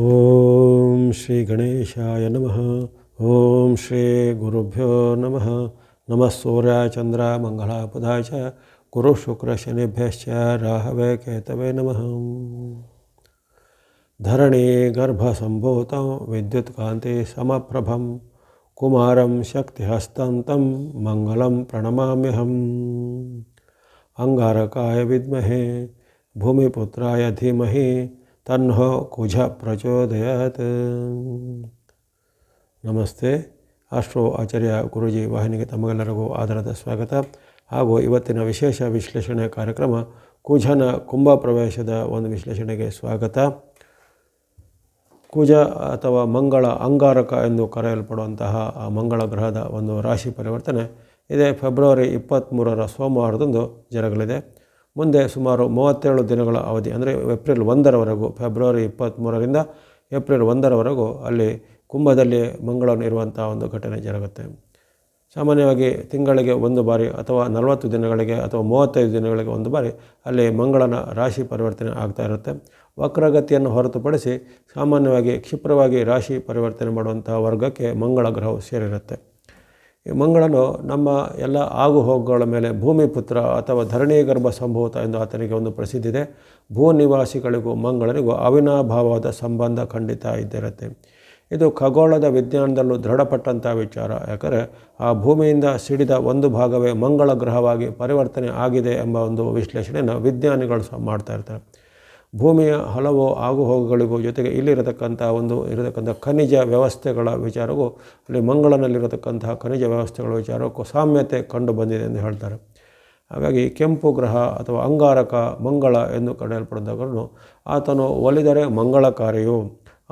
ಓಂ ಶ್ರೀ ಗಣೇಶಾಯ ನಮಃ. ಓಂ ಶ್ರೀ ಗುರುಭ್ಯೋ ನಮಃ. ನಮಃ ಸೂರ್ಯಾಯ ಚಂದ್ರ ಮಂಗಳ ಬುಧಾಯ ಚ ಗುರು ಶುಕ್ರ ಶನಿಭ್ಯಶ್ಚ ರಾಹವೇ ಕೇತವೇ ನಮಃ. ಧರಣಿ ಗರ್ಭ ಸಂಭೂತಂ ವಿದ್ಯುತ್ ಕಾಂತಿ ಸಮಪ್ರಭಂ ಕುಮಾರಂ ಶಕ್ತಿಹಸ್ತಂ ತಂ ಮಂಗಲಂ ಪ್ರಣಮಾಮ್ಯಹಂ. ಅಂಗಾರಕಾಯ ವಿದ್ಮಹೇ ಭೂಮಿಪುತ್ರಾಯ ಧೀಮಹಿ ತನ್ನೋ ಕುಜ ಪ್ರಚೋದಯಾತ್. ನಮಸ್ತೆ. ಆಸ್ಟ್ರೋ ಆಚಾರ್ಯ ಗುರೂಜಿ ವಾಹಿನಿಗೆ ತಮಗೆಲ್ಲರಿಗೂ ಆಧಾರದ ಸ್ವಾಗತ. ಹಾಗೂ ಇವತ್ತಿನ ವಿಶೇಷ ವಿಶ್ಲೇಷಣೆ ಕಾರ್ಯಕ್ರಮ ಕುಜನ ಕುಂಭ ಪ್ರವೇಶದ ಒಂದು ವಿಶ್ಲೇಷಣೆಗೆ ಸ್ವಾಗತ. ಕುಜ ಅಥವಾ ಮಂಗಳ ಅಂಗಾರಕ ಎಂದು ಕರೆಯಲ್ಪಡುವಂತಹ ಆ ಮಂಗಳ ಗ್ರಹದ ಒಂದು ರಾಶಿ ಪರಿವರ್ತನೆ ಇದೇ ಫೆಬ್ರವರಿ 23 ಸೋಮವಾರದಂದು ಜರಗಲಿದೆ. ಮುಂದೆ ಸುಮಾರು 37 ದಿನಗಳ ಅವಧಿ, ಅಂದರೆ ಏಪ್ರಿಲ್ 1ರವರೆಗೂ, ಫೆಬ್ರವರಿ 23ರಿಂದ ಏಪ್ರಿಲ್ 1ರವರೆಗೂ ಅಲ್ಲಿ ಕುಂಭದಲ್ಲಿ ಮಂಗಳನು ಇರುವಂಥ ಒಂದು ಘಟನೆ ಜರುಗುತ್ತೆ. ಸಾಮಾನ್ಯವಾಗಿ ತಿಂಗಳಿಗೆ ಒಂದು ಬಾರಿ ಅಥವಾ 40 ದಿನಗಳಿಗೆ ಅಥವಾ 35 ದಿನಗಳಿಗೆ ಒಂದು ಬಾರಿ ಅಲ್ಲಿ ಮಂಗಳನ ರಾಶಿ ಪರಿವರ್ತನೆ ಆಗ್ತಾ ಇರುತ್ತೆ. ವಕ್ರಗತಿಯನ್ನು ಹೊರತುಪಡಿಸಿ ಸಾಮಾನ್ಯವಾಗಿ ಕ್ಷಿಪ್ರವಾಗಿ ರಾಶಿ ಪರಿವರ್ತನೆ ಮಾಡುವಂಥ ವರ್ಗಕ್ಕೆ ಮಂಗಳ ಗ್ರಹವು ಸೇರಿರುತ್ತೆ. ಈ ಮಂಗಳನು ನಮ್ಮ ಎಲ್ಲ ಆಗುಹೋಗುಗಳ ಮೇಲೆ ಭೂಮಿ ಪುತ್ರ ಅಥವಾ ಧರಣಿ ಗರ್ಭ ಸಂಭೂತ ಎಂದು ಆತನಿಗೆ ಒಂದು ಪ್ರಸಿದ್ಧಿ ಇದೆ. ಭೂ ನಿವಾಸಿಗಳಿಗೂ ಮಂಗಳನಿಗೂ ಅವಿನಾಭಾವವಾದ ಸಂಬಂಧ ಖಂಡಿತ ಇದ್ದಿರುತ್ತೆ. ಇದು ಖಗೋಳದ ವಿಜ್ಞಾನದಲ್ಲೂ ದೃಢಪಟ್ಟಂಥ ವಿಚಾರ. ಯಾಕಂದರೆ ಆ ಭೂಮಿಯಿಂದ ಸಿಡಿದ ಒಂದು ಭಾಗವೇ ಮಂಗಳ ಗ್ರಹವಾಗಿ ಪರಿವರ್ತನೆ ಆಗಿದೆ ಎಂಬ ಒಂದು ವಿಶ್ಲೇಷಣೆಯನ್ನು ವಿಜ್ಞಾನಿಗಳು ಸಹ ಮಾಡ್ತಾ ಇರ್ತಾರೆ. ಭೂಮಿಯ ಹಲವು ಆಗುಹೋಗುಗಳಿಗೂ ಜೊತೆಗೆ ಇಲ್ಲಿರತಕ್ಕಂಥ ಖನಿಜ ವ್ಯವಸ್ಥೆಗಳ ವಿಚಾರವೂ ಅಲ್ಲಿ ಮಂಗಳನಲ್ಲಿರತಕ್ಕಂತಹ ಖನಿಜ ವ್ಯವಸ್ಥೆಗಳ ವಿಚಾರಕ್ಕೂ ಸಾಮ್ಯತೆ ಕಂಡು ಬಂದಿದೆ ಎಂದು ಹೇಳ್ತಾರೆ. ಹಾಗಾಗಿ ಕೆಂಪು ಗ್ರಹ ಅಥವಾ ಅಂಗಾರಕ ಮಂಗಳ ಎಂದು ಕರೆಯಲ್ಪಡಿದವನು ಆತನು ಒಲಿದರೆ ಮಂಗಳಕಾರಿಯು,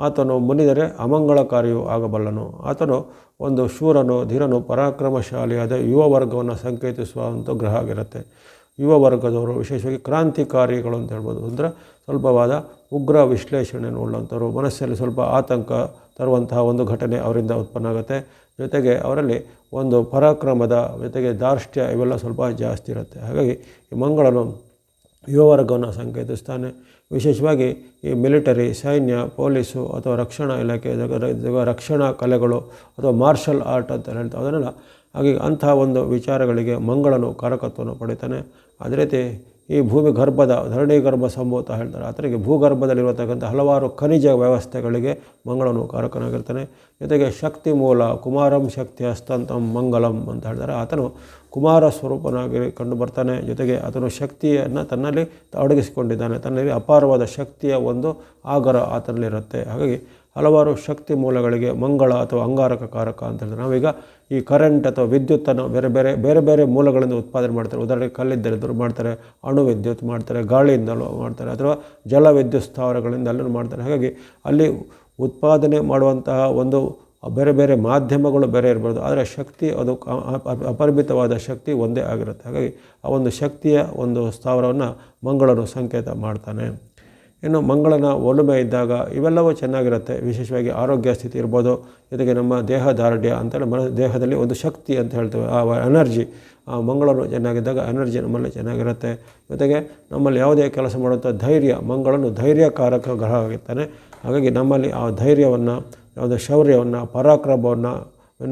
ಆತನು ಮುನಿದರೆ ಅಮಂಗಳಕಾರಿಯೂ ಆಗಬಲ್ಲನು. ಆತನು ಒಂದು ಶೂರನು, ಧೀರನು, ಪರಾಕ್ರಮಶಾಲಿಯಾದ ಯುವ ವರ್ಗವನ್ನು ಸಂಕೇತಿಸುವಂಥ ಗ್ರಹ ಆಗಿರುತ್ತೆ. ಯುವ ವರ್ಗದವರು ವಿಶೇಷವಾಗಿ ಕ್ರಾಂತಿಕಾರಿಗಳು ಅಂತ ಹೇಳ್ಬೋದು. ಅಂದರೆ ಸ್ವಲ್ಪವಾದ ಉಗ್ರ ವಿಶ್ಲೇಷಣೆಯನ್ನು ಉಳ್ಳಂಥವ್ರು, ಮನಸ್ಸಲ್ಲಿ ಸ್ವಲ್ಪ ಆತಂಕ ತರುವಂತಹ ಒಂದು ಘಟನೆ ಅವರಿಂದ ಉತ್ಪನ್ನ ಆಗುತ್ತೆ. ಜೊತೆಗೆ ಅವರಲ್ಲಿ ಒಂದು ಪರಾಕ್ರಮದ ಜೊತೆಗೆ ದಾರ್ಷ್ಟ್ಯ ಇವೆಲ್ಲ ಸ್ವಲ್ಪ ಜಾಸ್ತಿ ಇರುತ್ತೆ. ಹಾಗಾಗಿ ಈ ಮಂಗಳನು ಯುವ ವರ್ಗವನ್ನು ಸಂಕೇತಿಸ್ತಾನೆ. ವಿಶೇಷವಾಗಿ ಈ ಮಿಲಿಟರಿ, ಸೈನ್ಯ, ಪೊಲೀಸು ಅಥವಾ ರಕ್ಷಣಾ ಇಲಾಖೆ, ರಕ್ಷಣಾ ಕಲೆಗಳು ಅಥವಾ ಮಾರ್ಷಲ್ ಆರ್ಟ್ ಅಂತ ಹೇಳ್ತಾರೆ, ಅದನ್ನೆಲ್ಲ ಹಾಗೆ ಅಂಥ ಒಂದು ವಿಚಾರಗಳಿಗೆ ಮಂಗಳನು ಕಾರಕತ್ವವನ್ನು ಪಡಿತಾನೆ. ಅದೇ ರೀತಿ ಈ ಭೂಮಿ ಗರ್ಭದ ಧರಣಿ ಗರ್ಭ ಸಂಭೂತ ಹೇಳ್ತಾರೆ, ಆತನಿಗೆ ಭೂಗರ್ಭದಲ್ಲಿರತಕ್ಕಂಥ ಹಲವಾರು ಖನಿಜ ವ್ಯವಸ್ಥೆಗಳಿಗೆ ಮಂಗಳನು ಕಾರಕನಾಗಿರ್ತಾನೆ. ಜೊತೆಗೆ ಶಕ್ತಿ ಮೂಲ ಕುಮಾರಂ ಶಕ್ತಿ ಹಸ್ತಂತಂ ಮಂಗಲಂ ಅಂತ ಹೇಳ್ತಾರೆ. ಆತನು ಕುಮಾರ ಸ್ವರೂಪನಾಗಿ ಕಂಡು ಬರ್ತಾನೆ. ಜೊತೆಗೆ ಆತನು ಶಕ್ತಿಯನ್ನು ತನ್ನಲ್ಲಿ ಅಡಗಿಸಿಕೊಂಡಿದ್ದಾನೆ. ತನ್ನಲ್ಲಿ ಅಪಾರವಾದ ಶಕ್ತಿಯ ಒಂದು ಆಗರ ಆತನಲ್ಲಿರುತ್ತೆ. ಹಾಗಾಗಿ ಹಲವಾರು ಶಕ್ತಿ ಮೂಲಗಳಿಗೆ ಮಂಗಳ ಅಥವಾ ಅಂಗಾರಕ ಕಾರಕ ಅಂತ ಹೇಳ್ತಾರೆ. ನಾವೀಗ ಈ ಕರೆಂಟ್ ಅಥವಾ ವಿದ್ಯುತ್ತನ್ನು ಬೇರೆ ಬೇರೆ ಮೂಲಗಳಿಂದ ಉತ್ಪಾದನೆ ಮಾಡ್ತಾರೆ. ಉದಾಹರಣೆಗೆ ಕಲ್ಲಿದ್ದಲು ಮಾಡ್ತಾರೆ, ಅಣು ವಿದ್ಯುತ್ ಮಾಡ್ತಾರೆ, ಗಾಳಿಯಿಂದಲೂ ಮಾಡ್ತಾರೆ, ಅಥವಾ ಜಲ ವಿದ್ಯುತ್ ಸ್ಥಾವರಗಳಿಂದ ಅಲ್ಲೂ ಮಾಡ್ತಾರೆ. ಹಾಗಾಗಿ ಅಲ್ಲಿ ಉತ್ಪಾದನೆ ಮಾಡುವಂತಹ ಒಂದು ಬೇರೆ ಬೇರೆ ಮಾಧ್ಯಮಗಳು ಬೇರೆ ಇರ್ಬೋದು, ಆದರೆ ಶಕ್ತಿ ಅದು ಅಪರಿಮಿತವಾದ ಶಕ್ತಿ ಒಂದೇ ಆಗಿರುತ್ತೆ. ಹಾಗಾಗಿ ಆ ಒಂದು ಶಕ್ತಿಯ ಒಂದು ಸ್ಥಾವರವನ್ನು ಮಂಗಳನು ಸಂಕೇತ ಮಾಡ್ತಾನೆ. ಇನ್ನು ಮಂಗಳನ ಒಲುಮೆ ಇದ್ದಾಗ ಇವೆಲ್ಲವೂ ಚೆನ್ನಾಗಿರುತ್ತೆ. ವಿಶೇಷವಾಗಿ ಆರೋಗ್ಯ ಸ್ಥಿತಿ ಇರ್ಬೋದು, ಜೊತೆಗೆ ನಮ್ಮ ದೇಹದಾರ್ಢ್ಯ ಅಂತೇಳಿ ದೇಹದಲ್ಲಿ ಒಂದು ಶಕ್ತಿ ಅಂತ ಹೇಳ್ತೇವೆ, ಆ ಎನರ್ಜಿ, ಆ ಮಂಗಳನು ಚೆನ್ನಾಗಿದ್ದಾಗ ಎನರ್ಜಿ ನಮ್ಮಲ್ಲಿ ಚೆನ್ನಾಗಿರುತ್ತೆ. ಜೊತೆಗೆ ನಮ್ಮಲ್ಲಿ ಯಾವುದೇ ಕೆಲಸ ಮಾಡುವಂಥ ಧೈರ್ಯ, ಮಂಗಳನು ಧೈರ್ಯಕಾರಕ ಗ್ರಹ ಆಗಿರ್ತಾನೆ. ಹಾಗಾಗಿ ನಮ್ಮಲ್ಲಿ ಆ ಧೈರ್ಯವನ್ನು, ಯಾವುದೇ ಶೌರ್ಯವನ್ನು, ಪರಾಕ್ರಮವನ್ನು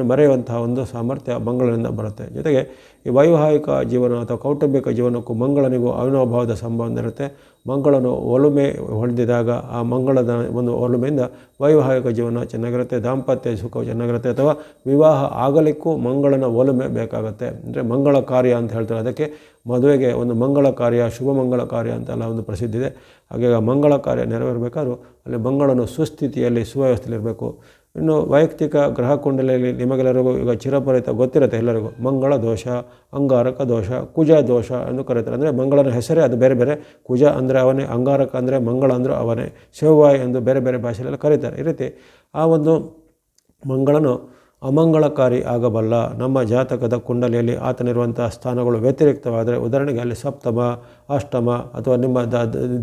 ಮರೆಯುವಂತಹ ಒಂದು ಸಾಮರ್ಥ್ಯ ಮಂಗಳನಿಂದ ಬರುತ್ತೆ. ಜೊತೆಗೆ ಈ ವೈವಾಹಿಕ ಜೀವನ ಅಥವಾ ಕೌಟುಂಬಿಕ ಜೀವನಕ್ಕೂ ಮಂಗಳನಿಗೂ ಅವಿನಾಭಾವದ ಸಂಬಂಧ ಇರುತ್ತೆ. ಮಂಗಳನು ಒಲುಮೆ ಹೊಂದಿದಾಗ ಆ ಮಂಗಳದ ಒಂದು ಒಲುಮೆಯಿಂದ ವೈವಾಹಿಕ ಜೀವನ ಚೆನ್ನಾಗಿರುತ್ತೆ, ದಾಂಪತ್ಯ ಸುಖವು ಚೆನ್ನಾಗಿರುತ್ತೆ, ಅಥವಾ ವಿವಾಹ ಆಗಲಿಕ್ಕೂ ಮಂಗಳನ ಒಲುಮೆ ಬೇಕಾಗುತ್ತೆ. ಅಂದರೆ ಮಂಗಳ ಕಾರ್ಯ ಅಂತ ಹೇಳ್ತಾರೆ. ಅದಕ್ಕೆ ಮದುವೆಗೆ ಒಂದು ಮಂಗಳ ಕಾರ್ಯ, ಶುಭ ಮಂಗಳ ಕಾರ್ಯ ಅಂತೆಲ್ಲ ಒಂದು ಪ್ರಸಿದ್ಧಿ ಇದೆ. ಹಾಗೆ ಮಂಗಳ ಕಾರ್ಯ ನೆರವೇರಬೇಕಾದ್ರೂ ಅಲ್ಲಿ ಮಂಗಳನು ಸುಸ್ಥಿತಿಯಲ್ಲಿ, ಸುವ್ಯವಸ್ಥೆಯಲ್ಲಿರಬೇಕು. ಇನ್ನು ವೈಯಕ್ತಿಕ ಗ್ರಹ ಕುಂಡಲಿಯಲ್ಲಿ ನಿಮಗೆಲ್ಲರಿಗೂ ಈಗ ಚಿರಪರಿತ ಗೊತ್ತಿರುತ್ತೆ ಎಲ್ಲರಿಗೂ, ಮಂಗಳ ದೋಷ, ಅಂಗಾರಕ ದೋಷ, ಕುಜ ದೋಷ ಎಂದು ಕರೀತಾರೆ. ಅಂದರೆ ಮಂಗಳನ ಹೆಸರೇ ಅದು ಬೇರೆ ಬೇರೆ. ಕುಜ ಅಂದರೆ ಅವನೇ, ಅಂಗಾರಕ ಅಂದರೆ ಮಂಗಳ ಅಂದರೆ ಅವನೇ, ಶೆವ್ವಾಯ್ ಎಂದು ಬೇರೆ ಬೇರೆ ಭಾಷೆಯಲ್ಲೆಲ್ಲ ಕರೀತಾರೆ. ಈ ರೀತಿ ಆ ಒಂದು ಮಂಗಳನು ಅಮಂಗಳಕಾರಿ ಆಗಬಲ್ಲ. ನಮ್ಮ ಜಾತಕದ ಕುಂಡಲಿಯಲ್ಲಿ ಆತನಿರುವಂಥ ಸ್ಥಾನಗಳು ವ್ಯತಿರಿಕ್ತವಾದರೆ, ಉದಾಹರಣೆಗೆ ಅಲ್ಲಿ ಸಪ್ತಮ ಅಷ್ಟಮ ಅಥವಾ ನಿಮ್ಮ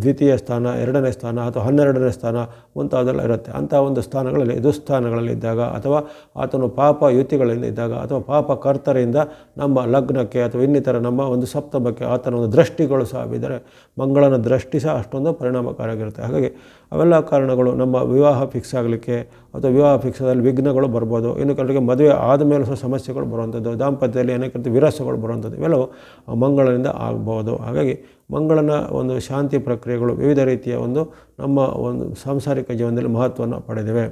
ದ್ವಿತೀಯ ಸ್ಥಾನ, ಎರಡನೇ ಸ್ಥಾನ ಅಥವಾ 12ನೇ ಸ್ಥಾನ ಮುಂತಾದೆಲ್ಲ ಇರುತ್ತೆ. ಅಂಥ ಒಂದು ಸ್ಥಾನಗಳಲ್ಲಿ ದುಸ್ಥಾನಗಳಲ್ಲಿ ಇದ್ದಾಗ ಅಥವಾ ಆತನು ಪಾಪ ಯುತಿಗಳಿಂದ ಇದ್ದಾಗ ಅಥವಾ ಪಾಪ ಕರ್ತರಿಂದ ನಮ್ಮ ಲಗ್ನಕ್ಕೆ ಅಥವಾ ಇನ್ನಿತರ ನಮ್ಮ ಒಂದು ಸಪ್ತಮಕ್ಕೆ ಆತನ ಒಂದು ದೃಷ್ಟಿಗಳು ಸಹ ಬಿದ್ದರೆ ಮಂಗಳನ ದೃಷ್ಟಿ ಸಹ ಅಷ್ಟೊಂದು ಪರಿಣಾಮಕಾರಿಯಾಗಿರುತ್ತೆ. ಹಾಗಾಗಿ ಅವೆಲ್ಲ ಕಾರಣಗಳು ನಮ್ಮ ವಿವಾಹ ಫಿಕ್ಸ್ ಆಗಲಿಕ್ಕೆ ಅಥವಾ ವಿವಾಹ ಫಿಕ್ಸದಲ್ಲಿ ವಿಘ್ನಗಳು ಬರ್ಬೋದು. ಇನ್ನು ಕೆಲವರಿಗೆ ಮದುವೆ ಆದಮೇಲೂ ಸಹ ಸಮಸ್ಯೆಗಳು ಬರುವಂಥದ್ದು, ದಾಂಪತ್ಯದಲ್ಲಿ ಅನೇಕ ರೀತಿ ವಿರಸಗಳು ಬರುವಂಥದ್ದು, ಇವೆಲ್ಲವೂ ಮಂಗಳನಿಂದ ಆಗ್ಬೋದು. ಹಾಗಾಗಿ ಮಂಗಳನ ಒಂದು ಶಾಂತಿ ಪ್ರಕ್ರಿಯೆಗಳು ವಿವಿಧ ರೀತಿಯ ಒಂದು ನಮ್ಮ ಒಂದು ಸಾಂಸಾರಿಕ ಜೀವನದಲ್ಲಿ ಮಹತ್ವವನ್ನು ಪಡೆದಿವೆ.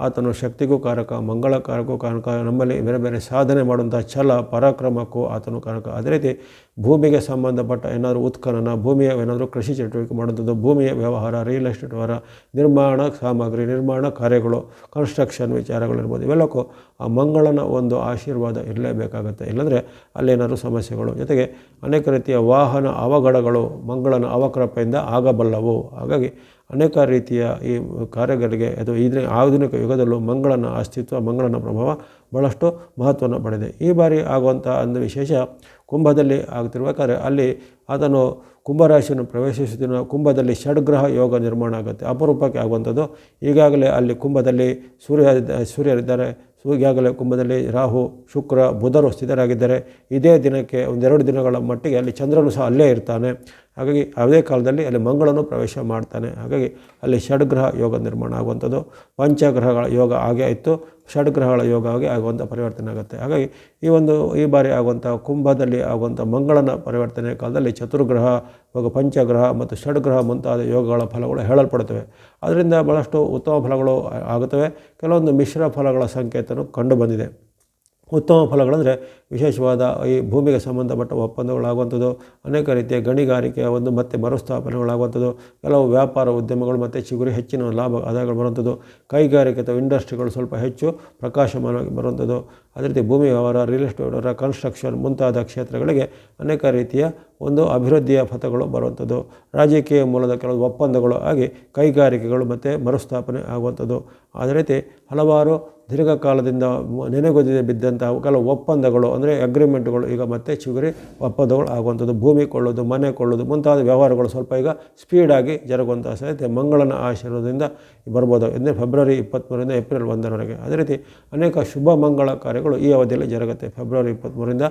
ಆತನು ಶಕ್ತಿಗೂ ಕಾರಕ, ಮಂಗಳಕಾರಕೂ ಕಾರಕ, ನಮ್ಮಲ್ಲಿ ಬೇರೆ ಬೇರೆ ಸಾಧನೆ ಮಾಡುವಂಥ ಛಲ ಪರಾಕ್ರಮಕ್ಕೂ ಆತನು ಕಾರಕ. ಅದೇ ರೀತಿ ಭೂಮಿಗೆ ಸಂಬಂಧಪಟ್ಟ ಏನಾದರೂ ಉತ್ಖನನ, ಭೂಮಿಯ ಏನಾದರೂ ಕೃಷಿ ಚಟುವಟಿಕೆ ಮಾಡುವಂಥದ್ದು, ಭೂಮಿಯ ವ್ಯವಹಾರ, ರಿಯಲ್ ಎಸ್ಟೇಟ್ ವ್ಯವಹಾರ, ನಿರ್ಮಾಣ ಸಾಮಗ್ರಿ, ನಿರ್ಮಾಣ ಕಾರ್ಯಗಳು, ಕನ್ಸ್ಟ್ರಕ್ಷನ್ ವಿಚಾರಗಳಿರ್ಬೋದು, ಇವೆಲ್ಲಕ್ಕೂ ಆ ಮಂಗಳನ ಒಂದು ಆಶೀರ್ವಾದ ಇರಲೇಬೇಕಾಗುತ್ತೆ. ಇಲ್ಲಾಂದರೆ ಅಲ್ಲೇನಾದರೂ ಸಮಸ್ಯೆಗಳು. ಜೊತೆಗೆ ಅನೇಕ ರೀತಿಯ ವಾಹನ ಅವಘಡಗಳು ಮಂಗಳನ ಅವಕೃಪೆಯಿಂದ ಆಗಬಲ್ಲವು. ಹಾಗಾಗಿ ಅನೇಕ ರೀತಿಯ ಈ ಕಾರ್ಯಗಳಿಗೆ ಅದು ಆಧುನಿಕ ಯುಗದಲ್ಲೂ ಮಂಗಳನ ಅಸ್ತಿತ್ವ, ಮಂಗಳನ ಪ್ರಭಾವ ಭಾಳಷ್ಟು ಮಹತ್ವವನ್ನು ಪಡೆದಿದೆ. ಈ ಬಾರಿ ಆಗುವಂಥ ಒಂದು ವಿಶೇಷ ಕುಂಭದಲ್ಲಿ ಆಗ್ತಿರ್ಬೇಕಾದ್ರೆ ಅಲ್ಲಿ ಆತನು ಕುಂಭರಾಶಿಯನ್ನು ಪ್ರವೇಶಿಸುತ್ತಿನ ಕುಂಭದಲ್ಲಿ ಷಡ್ಗ್ರಹ ಯೋಗ ನಿರ್ಮಾಣ ಆಗುತ್ತೆ. ಅಪರೂಪಕ್ಕೆ ಆಗುವಂಥದ್ದು. ಈಗಾಗಲೇ ಅಲ್ಲಿ ಕುಂಭದಲ್ಲಿ ಸೂರ್ಯರಿದ್ದಾರೆ. ಈಗಾಗಲೇ ಕುಂಭದಲ್ಲಿ ರಾಹು, ಶುಕ್ರ, ಬುಧರು ಸ್ಥಿತರಾಗಿದ್ದಾರೆ. ಇದೇ ದಿನಕ್ಕೆ ಒಂದೆರಡು ದಿನಗಳ ಮಟ್ಟಿಗೆ ಅಲ್ಲಿ ಚಂದ್ರನು ಸಹ ಅಲ್ಲೇ ಇರ್ತಾನೆ. ಹಾಗಾಗಿ ಅದೇ ಕಾಲದಲ್ಲಿ ಅಲ್ಲಿ ಮಂಗಳನು ಪ್ರವೇಶ ಮಾಡ್ತಾನೆ. ಹಾಗಾಗಿ ಅಲ್ಲಿ ಷಡ್ಗ್ರಹ ಯೋಗ ನಿರ್ಮಾಣ ಆಗುವಂಥದ್ದು. ಪಂಚಗ್ರಹಗಳ ಯೋಗ ಆಗೇ ಇತ್ತು, ಷಡ್ಗ್ರಹಗಳ ಯೋಗ ಆಗುವಂಥ ಪರಿವರ್ತನೆ ಆಗುತ್ತೆ. ಹಾಗಾಗಿ ಈ ಬಾರಿ ಆಗುವಂಥ ಕುಂಭದಲ್ಲಿ ಆಗುವಂಥ ಮಂಗಳನ ಪರಿವರ್ತನೆ ಕಾಲದಲ್ಲಿ ಚತುರ್ಗ್ರಹ, ಪಂಚಗ್ರಹ ಮತ್ತು ಷಡ್ಗ್ರಹ ಮುಂತಾದ ಯೋಗಗಳ ಫಲಗಳು ಹೇಳಲ್ಪಡುತ್ತವೆ. ಅದರಿಂದ ಭಾಳಷ್ಟು ಉತ್ತಮ ಫಲಗಳು ಆಗುತ್ತವೆ. ಕೆಲವೊಂದು ಮಿಶ್ರ ಫಲಗಳ ಸಂಕೇತನೂ ಕಂಡುಬಂದಿದೆ. ಉತ್ತಮ ಫಲಗಳಂದರೆ ವಿಶೇಷವಾದ ಈ ಭೂಮಿಗೆ ಸಂಬಂಧಪಟ್ಟ ಒಪ್ಪಂದಗಳಾಗುವಂಥದ್ದು, ಅನೇಕ ರೀತಿಯ ಗಣಿಗಾರಿಕೆಯ ಒಂದು ಮತ್ತೆ ಮರುಸ್ಥಾಪನೆಗಳಾಗುವಂಥದ್ದು, ಕೆಲವು ವ್ಯಾಪಾರ ಉದ್ಯಮಗಳು ಮತ್ತು ಚಿಗುರಿ ಹೆಚ್ಚಿನ ಲಾಭ ಆದಾಯಗಳು ಬರುವಂಥದ್ದು, ಕೈಗಾರಿಕೆ ಅಥವಾ ಇಂಡಸ್ಟ್ರಿಗಳು ಸ್ವಲ್ಪ ಹೆಚ್ಚು ಪ್ರಕಾಶಮಾನವಾಗಿ ಬರುವಂಥದ್ದು. ಅದೇ ರೀತಿ ಭೂಮಿ ವ್ಯವಹಾರ, ರಿಯಲ್ ಎಸ್ಟೇಟ್ ವ್ಯವಹಾರ, ಕನ್ಸ್ಟ್ರಕ್ಷನ್ ಮುಂತಾದ ಕ್ಷೇತ್ರಗಳಿಗೆ ಅನೇಕ ರೀತಿಯ ಒಂದು ಅಭಿವೃದ್ಧಿಯ ಪಥಗಳು ಬರುವಂಥದ್ದು. ರಾಜಕೀಯ ಮೂಲದ ಕೆಲವು ಒಪ್ಪಂದಗಳು ಆಗಿ ಕೈಗಾರಿಕೆಗಳು ಮತ್ತು ಮರುಸ್ಥಾಪನೆ ಆಗುವಂಥದ್ದು. ಅದೇ ರೀತಿ ಹಲವಾರು ದೀರ್ಘಕಾಲದಿಂದ ನೆನೆಗುದಿದೆ ಬಿದ್ದಂತಹ ಕೆಲವು ಒಪ್ಪಂದಗಳು ಅಂದರೆ ಅಗ್ರಿಮೆಂಟ್ಗಳು ಈಗ ಮತ್ತೆ ಚಿಗುರಿ ಒಪ್ಪಂದಗಳು ಆಗುವಂಥದ್ದು. ಭೂಮಿ ಕೊಳ್ಳೋದು, ಮನೆ ಕೊಳ್ಳೋದು ಮುಂತಾದ ವ್ಯವಹಾರಗಳು ಸ್ವಲ್ಪ ಈಗ ಸ್ಪೀಡಾಗಿ ಜರುಗುವಂಥ ಸಾಧ್ಯತೆ ಮಂಗಳನ ಆಶೀರ್ವಾದದಿಂದ ಬರ್ಬೋದು. ಅಂದರೆ ಫೆಬ್ರವರಿ 23ರಿಂದ ಏಪ್ರಿಲ್ 1ರವರೆಗೆ. ಅದೇ ರೀತಿ ಅನೇಕ ಶುಭ ಮಂಗಳ ಕಾರ್ಯಗಳು ಈ ಅವಧಿಯಲ್ಲಿ ಜರುಗುತ್ತೆ. ಫೆಬ್ರವರಿ 23ರಿಂದ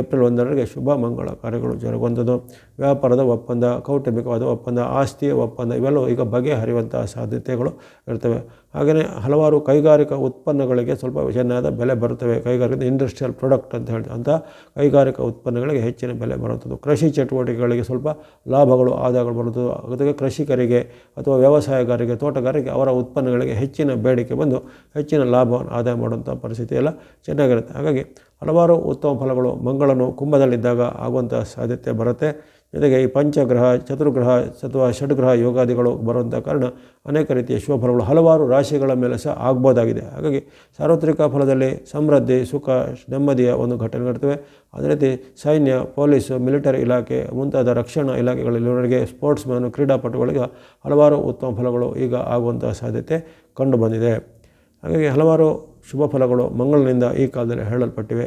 ಏಪ್ರಿಲ್ 1ರವರೆಗೆ ಶುಭ ಮಂಗಳ ಕಾರ್ಯಗಳು ಜರುಗುವಂಥದ್ದು. ವ್ಯಾಪಾರದ ಒಪ್ಪಂದ, ಕೌಟುಂಬಿಕವಾದ ಒಪ್ಪಂದ, ಆಸ್ತಿಯ ಒಪ್ಪಂದ ಇವೆಲ್ಲವೂ ಈಗ ಬಗೆಹರಿಯುವಂಥ ಸಾಧ್ಯತೆಗಳು ಇರ್ತವೆ. ಹಾಗೆಯೇ ಹಲವಾರು ಕೈಗಾರಿಕಾ ಉತ್ಪನ್ನಗಳಿಗೆ ಸ್ವಲ್ಪ ಚೆನ್ನಾದ ಬೆಲೆ ಬರುತ್ತವೆ. ಕೈಗಾರಿಕೆ ಇಂಡಸ್ಟ್ರಿಯಲ್ ಪ್ರಾಡಕ್ಟ್ ಅಂತ ಹೇಳಿ ಅಂಥ ಕೈಗಾರಿಕಾ ಉತ್ಪನ್ನಗಳಿಗೆ ಹೆಚ್ಚಿನ ಬೆಲೆ ಬರುವಂಥದ್ದು. ಕೃಷಿ ಚಟುವಟಿಕೆಗಳಿಗೆ ಸ್ವಲ್ಪ ಲಾಭಗಳು ಆದಾಯಗಳು ಬರುತ್ತದೆ. ಜೊತೆಗೆ ಕೃಷಿಕರಿಗೆ ಅಥವಾ ವ್ಯವಸಾಯಗಾರರಿಗೆ, ತೋಟಗಾರರಿಗೆ ಅವರ ಉತ್ಪನ್ನಗಳಿಗೆ ಹೆಚ್ಚಿನ ಬೇಡಿಕೆ ಬಂದು ಹೆಚ್ಚಿನ ಲಾಭವನ್ನು ಆದಾಯ ಮಾಡುವಂಥ ಪರಿಸ್ಥಿತಿ ಎಲ್ಲ ಚೆನ್ನಾಗಿರುತ್ತೆ. ಹಾಗಾಗಿ ಹಲವಾರು ಉತ್ತಮ ಫಲಗಳು ಮಂಗಳನು ಕುಂಭದಲ್ಲಿದ್ದಾಗ ಆಗುವಂಥ ಸಾಧ್ಯತೆ ಬರುತ್ತೆ. ಜೊತೆಗೆ ಈ ಪಂಚಗ್ರಹ, ಚತುರ್ಗ್ರಹ ಅಥವಾ ಷಡ್ಗ್ರಹ ಯೋಗಾದಿಗಳು ಬರುವಂಥ ಕಾರಣ ಅನೇಕ ರೀತಿಯ ಶುಭ ಫಲಗಳು ಹಲವಾರು ರಾಶಿಗಳ ಮೇಲೆ ಸಹ ಆಗ್ಬೋದಾಗಿದೆ. ಹಾಗಾಗಿ ಸಾರ್ವತ್ರಿಕ ಫಲದಲ್ಲಿ ಸಮೃದ್ಧಿ, ಸುಖ, ನೆಮ್ಮದಿಯ ಒಂದು ಘಟನೆಗಳಿರ್ತವೆ. ಅದೇ ರೀತಿ ಸೈನ್ಯ, ಪೊಲೀಸು, ಮಿಲಿಟರಿ ಇಲಾಖೆ ಮುಂತಾದ ರಕ್ಷಣಾ ಇಲಾಖೆಗಳಲ್ಲಿವರೆಗೆ ಸ್ಪೋರ್ಟ್ಸ್ ಮ್ಯಾನು, ಕ್ರೀಡಾಪಟುಗಳಿಗೆ ಹಲವಾರು ಉತ್ತಮ ಫಲಗಳು ಈಗ ಆಗುವಂಥ ಸಾಧ್ಯತೆ ಕಂಡುಬಂದಿದೆ. ಹಾಗಾಗಿ ಹಲವಾರು ಶುಭ ಫಲಗಳು ಮಂಗಳನಿಂದ ಈ ಕಾಲದಲ್ಲಿ ಹೇಳಲ್ಪಟ್ಟಿವೆ.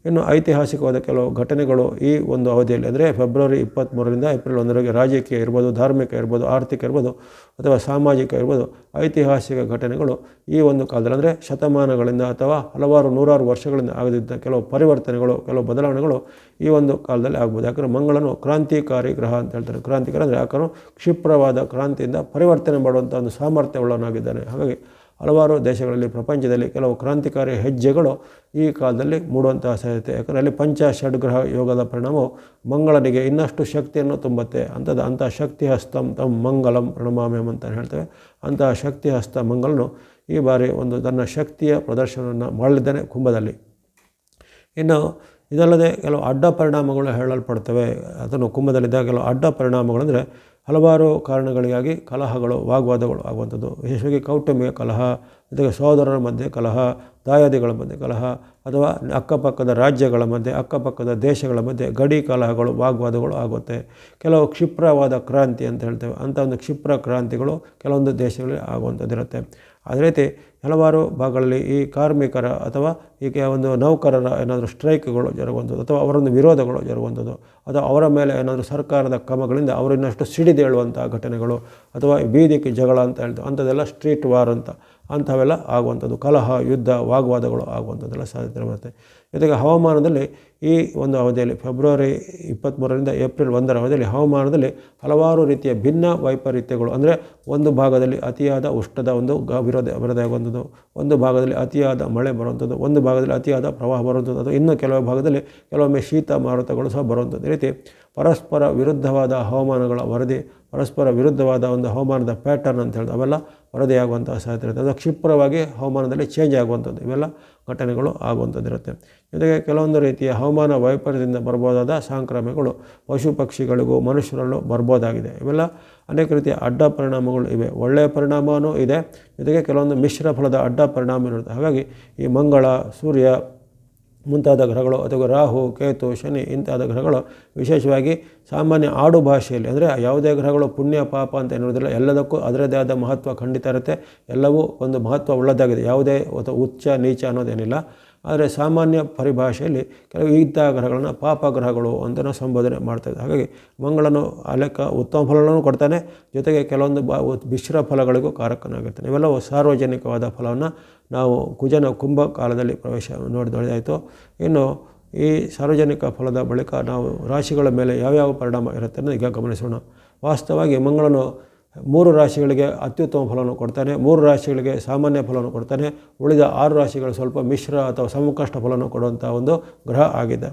ಇನ್ನು ಐತಿಹಾಸಿಕವಾದ ಕೆಲವು ಘಟನೆಗಳು ಈ ಒಂದು ಅವಧಿಯಲ್ಲಿ ಅಂದರೆ ಫೆಬ್ರವರಿ 23ರಿಂದ ಏಪ್ರಿಲ್ 1ರವರೆಗೆ ರಾಜಕೀಯ ಇರ್ಬೋದು, ಧಾರ್ಮಿಕ ಇರ್ಬೋದು, ಆರ್ಥಿಕ ಇರ್ಬೋದು ಅಥವಾ ಸಾಮಾಜಿಕ ಇರ್ಬೋದು, ಐತಿಹಾಸಿಕ ಘಟನೆಗಳು ಈ ಒಂದು ಕಾಲದಲ್ಲಿ ಅಂದರೆ ಶತಮಾನಗಳಿಂದ ಅಥವಾ ಹಲವಾರು ನೂರಾರು ವರ್ಷಗಳಿಂದ ಆಗದಿದ್ದ ಕೆಲವು ಪರಿವರ್ತನೆಗಳು, ಕೆಲವು ಬದಲಾವಣೆಗಳು ಈ ಒಂದು ಕಾಲದಲ್ಲಿ ಆಗ್ಬೋದು. ಯಾಕಂದರೆ ಮಂಗಳನು ಕ್ರಾಂತಿಕಾರಿ ಗ್ರಹ ಅಂತ ಹೇಳ್ತಾರೆ. ಕ್ರಾಂತಿಕಾರಿ ಅಂದರೆ ಯಾಕಂದ್ರೆ ಕ್ಷಿಪ್ರವಾದ ಕ್ರಾಂತಿಯಿಂದ ಪರಿವರ್ತನೆ ಮಾಡುವಂಥ ಒಂದು ಸಾಮರ್ಥ್ಯವುಳ್ಳವನಾಗಿದ್ದಾನೆ. ಹಾಗಾಗಿ ಹಲವಾರು ದೇಶಗಳಲ್ಲಿ, ಪ್ರಪಂಚದಲ್ಲಿ ಕೆಲವು ಕ್ರಾಂತಿಕಾರಿ ಹೆಜ್ಜೆಗಳು ಈ ಕಾಲದಲ್ಲಿ ಮೂಡುವಂತಹ ಸಾಧ್ಯತೆ. ಯಾಕಂದರೆ ಅಲ್ಲಿ ಪಂಚ ಷಡ್ಗ್ರಹ ಯೋಗದ ಪರಿಣಾಮವು ಮಂಗಳನಿಗೆ ಇನ್ನಷ್ಟು ಶಕ್ತಿಯನ್ನು ತುಂಬುತ್ತೆ. ಅಂಥ ಶಕ್ತಿ ಹಸ್ತಂ ತಂ ಮಂಗಲಂ ಪ್ರಣಮಾಮ್ಯಂ ಅಂತ ಹೇಳ್ತೇವೆ. ಅಂತಹ ಶಕ್ತಿ ಹಸ್ತ ಮಂಗಳನು ಈ ಬಾರಿ ಒಂದು ತನ್ನ ಶಕ್ತಿಯ ಪ್ರದರ್ಶನವನ್ನು ಮಾಡಲಿದ್ದಾನೆ ಕುಂಭದಲ್ಲಿ. ಇನ್ನು ಇದಲ್ಲದೆ ಕೆಲವು ಅಡ್ಡ ಪರಿಣಾಮಗಳು ಹೇಳಲ್ಪಡ್ತವೆ. ಅದನ್ನು ಕುಂಭದಲ್ಲಿದ್ದಾಗ ಕೆಲವು ಅಡ್ಡ ಪರಿಣಾಮಗಳಂದರೆ ಹಲವಾರು ಕಾರಣಗಳಿಗಾಗಿ ಕಲಹಗಳು, ವಾಗ್ವಾದಗಳು ಆಗುವಂಥದ್ದು. ವಿಶೇಷವಾಗಿ ಕೌಟುಂಬಿಕ ಕಲಹ, ಜೊತೆಗೆ ಸಹೋದರರ ಮಧ್ಯೆ ಕಲಹ, ದಾಯಾದಿಗಳ ಮಧ್ಯೆ ಕಲಹ, ಅಥವಾ ಅಕ್ಕಪಕ್ಕದ ರಾಜ್ಯಗಳ ಮಧ್ಯೆ, ಅಕ್ಕಪಕ್ಕದ ದೇಶಗಳ ಮಧ್ಯೆ ಗಡಿ ಕಲಹಗಳು, ವಾಗ್ವಾದಗಳು ಆಗುತ್ತೆ. ಕೆಲವು ಕ್ಷಿಪ್ರವಾದ ಕ್ರಾಂತಿ ಅಂತ ಹೇಳ್ತೇವೆ, ಅಂಥ ಒಂದು ಕ್ಷಿಪ್ರ ಕ್ರಾಂತಿಗಳು ಕೆಲವೊಂದು ದೇಶಗಳಲ್ಲಿ ಆಗುವಂಥದ್ದಿರುತ್ತೆ. ಅದೇ ರೀತಿ ಹಲವಾರು ಭಾಗಗಳಲ್ಲಿ ಈ ಕಾರ್ಮಿಕರ ಅಥವಾ ಈಗ ಒಂದು ನೌಕರರ ಏನಾದರೂ ಸ್ಟ್ರೈಕ್ಗಳು ಜರುಗುವಂಥದ್ದು, ಅಥವಾ ಅವರೊಂದು ವಿರೋಧಗಳು ಜರುಗುವಂಥದ್ದು, ಅಥವಾ ಅವರ ಮೇಲೆ ಏನಾದರೂ ಸರ್ಕಾರದ ಕ್ರಮಗಳಿಂದ ಅವರು ಇನ್ನಷ್ಟು ಸಿಡಿದೇಳುವಂಥ ಘಟನೆಗಳು, ಅಥವಾ ಬೀದಿಗೆ ಜಗಳ ಅಂತ ಹೇಳ್ತೇವೆ, ಅಂಥದ್ದೆಲ್ಲ ಸ್ಟ್ರೀಟ್ ವಾರ್ ಅಂಥವೆಲ್ಲ ಆಗುವಂಥದ್ದು, ಕಲಹ, ಯುದ್ಧ, ವಾಗ್ವಾದಗಳು ಆಗುವಂಥದ್ದೆಲ್ಲ ಸಾಧ್ಯತೆ ಬರುತ್ತೆ. ಜೊತೆಗೆ ಹವಾಮಾನದಲ್ಲಿ ಈ ಒಂದು ಅವಧಿಯಲ್ಲಿ ಫೆಬ್ರವರಿ 23ರಿಂದ ಏಪ್ರಿಲ್ 1ರ ಅವಧಿಯಲ್ಲಿ ಹವಾಮಾನದಲ್ಲಿ ಹಲವಾರು ರೀತಿಯ ಭಿನ್ನ ವೈಪರೀತ್ಯಗಳು, ಅಂದರೆ ಒಂದು ಭಾಗದಲ್ಲಿ ಅತಿಯಾದ ಉಷ್ಣದ ಒಂದು ವರದಿಯಾಗುವಂಥದ್ದು, ಒಂದು ಭಾಗದಲ್ಲಿ ಅತಿಯಾದ ಮಳೆ ಬರುವಂಥದ್ದು, ಒಂದು ಭಾಗದಲ್ಲಿ ಅತಿಯಾದ ಪ್ರವಾಹ ಬರುವಂಥದ್ದು, ಅಥವಾ ಇನ್ನು ಕೆಲವು ಭಾಗದಲ್ಲಿ ಕೆಲವೊಮ್ಮೆ ಶೀತ ಮಾರುತಗಳು ಸಹ ಬರುವಂಥದ್ದು. ಈ ರೀತಿ ಪರಸ್ಪರ ವಿರುದ್ಧವಾದ ಹವಾಮಾನಗಳ ವರದಿ, ಪರಸ್ಪರ ವಿರುದ್ಧವಾದ ಒಂದು ಹವಾಮಾನದ ಪ್ಯಾಟರ್ನ್ ಅಂತ ಹೇಳಿದ್ರೆ ಅವೆಲ್ಲ ವರದಿಯಾಗುವಂಥ ಸಾಧ್ಯತೆ ಇರುತ್ತೆ. ಅದು ಕ್ಷಿಪ್ರವಾಗಿ ಹವಾಮಾನದಲ್ಲಿ ಚೇಂಜ್ ಆಗುವಂಥದ್ದು, ಇವೆಲ್ಲ ಘಟನೆಗಳು ಆಗುವಂಥದ್ದು ಇರುತ್ತೆ. ಜೊತೆಗೆ ಕೆಲವೊಂದು ರೀತಿಯ ಹವಾಮಾನ ವೈಪರೀತ್ಯದಿಂದ ಬರ್ಬೋದಾದ ಸಾಂಕ್ರಾಮಿಕಗಳು ಪಶು ಪಕ್ಷಿಗಳಿಗೂ ಮನುಷ್ಯರಲ್ಲೂ ಬರ್ಬೋದಾಗಿದೆ. ಇವೆಲ್ಲ ಅನೇಕ ರೀತಿಯ ಅಡ್ಡ ಪರಿಣಾಮಗಳು ಇವೆ. ಒಳ್ಳೆಯ ಪರಿಣಾಮವೂ ಇದೆ, ಜೊತೆಗೆ ಕೆಲವೊಂದು ಮಿಶ್ರ ಫಲದ ಅಡ್ಡ ಪರಿಣಾಮ ಇರುತ್ತೆ. ಹಾಗಾಗಿ ಈ ಮಂಗಳ, ಸೂರ್ಯ ಮುಂತಾದ ಗ್ರಹಗಳು, ಅಥವಾ ರಾಹು, ಕೇತು, ಶನಿ ಇಂತಾದ ಗ್ರಹಗಳು ವಿಶೇಷವಾಗಿ ಸಾಮಾನ್ಯ ಆಡು ಭಾಷೆಯಲ್ಲಿ, ಅಂದರೆ ಯಾವುದೇ ಗ್ರಹಗಳು ಪುಣ್ಯ ಪಾಪ ಅಂತ ಏನಿರೋದಿಲ್ಲ, ಎಲ್ಲದಕ್ಕೂ ಅದರದೇ ಆದ ಮಹತ್ವ ಖಂಡಿತ ಇರುತ್ತೆ. ಎಲ್ಲವೂ ಒಂದು ಮಹತ್ವ ಉಳ್ಳದಾಗಿದೆ, ಯಾವುದೇ ಉಚ್ಚ ನೀಚ ಅನ್ನೋದೇನಿಲ್ಲ. ಆದರೆ ಸಾಮಾನ್ಯ ಪರಿಭಾಷೆಯಲ್ಲಿ ಕೆಲವು ಇಂಥ ಗ್ರಹಗಳನ್ನು ಪಾಪ ಗ್ರಹಗಳು ಅಂತ ನಾವು ಸಂಬೋಧನೆ ಮಾಡ್ತಾಯಿದ್ದೆ. ಹಾಗಾಗಿ ಮಂಗಳನು ಅಲೆಕ್ಕ ಉತ್ತಮ ಫಲಗಳನ್ನು ಕೊಡ್ತಾನೆ, ಜೊತೆಗೆ ಕೆಲವೊಂದು ಮಿಶ್ರ ಫಲಗಳಿಗೂ ಕಾರಕನಾಗಿರ್ತಾನೆ. ಇವೆಲ್ಲವೂ ಸಾರ್ವಜನಿಕವಾದ ಫಲವನ್ನು ನಾವು ಕುಜನ ಕುಂಭ ಕಾಲದಲ್ಲಿ ಪ್ರವೇಶ ನೋಡಿದಾಯಿತು. ಇನ್ನು ಈ ಸಾರ್ವಜನಿಕ ಫಲದ ಬಳಿಕ ನಾವು ರಾಶಿಗಳ ಮೇಲೆ ಯಾವ್ಯಾವ ಪರಿಣಾಮ ಇರುತ್ತೆ ಅನ್ನೋದು ಈಗ ಗಮನಿಸೋಣ. ವಾಸ್ತವವಾಗಿ ಮಂಗಳನು 3 ರಾಶಿಗಳಿಗೆ ಅತ್ಯುತ್ತಮ ಫಲವನ್ನು ಕೊಡ್ತಾನೆ, 3 ರಾಶಿಗಳಿಗೆ ಸಾಮಾನ್ಯ ಫಲವನ್ನು ಕೊಡ್ತಾನೆ, ಉಳಿದ 6 ರಾಶಿಗಳು ಸ್ವಲ್ಪ ಮಿಶ್ರ ಅಥವಾ ಸಂಕಷ್ಟ ಫಲವನ್ನು ಕೊಡುವಂಥ ಒಂದು ಗ್ರಹ ಆಗಿದೆ.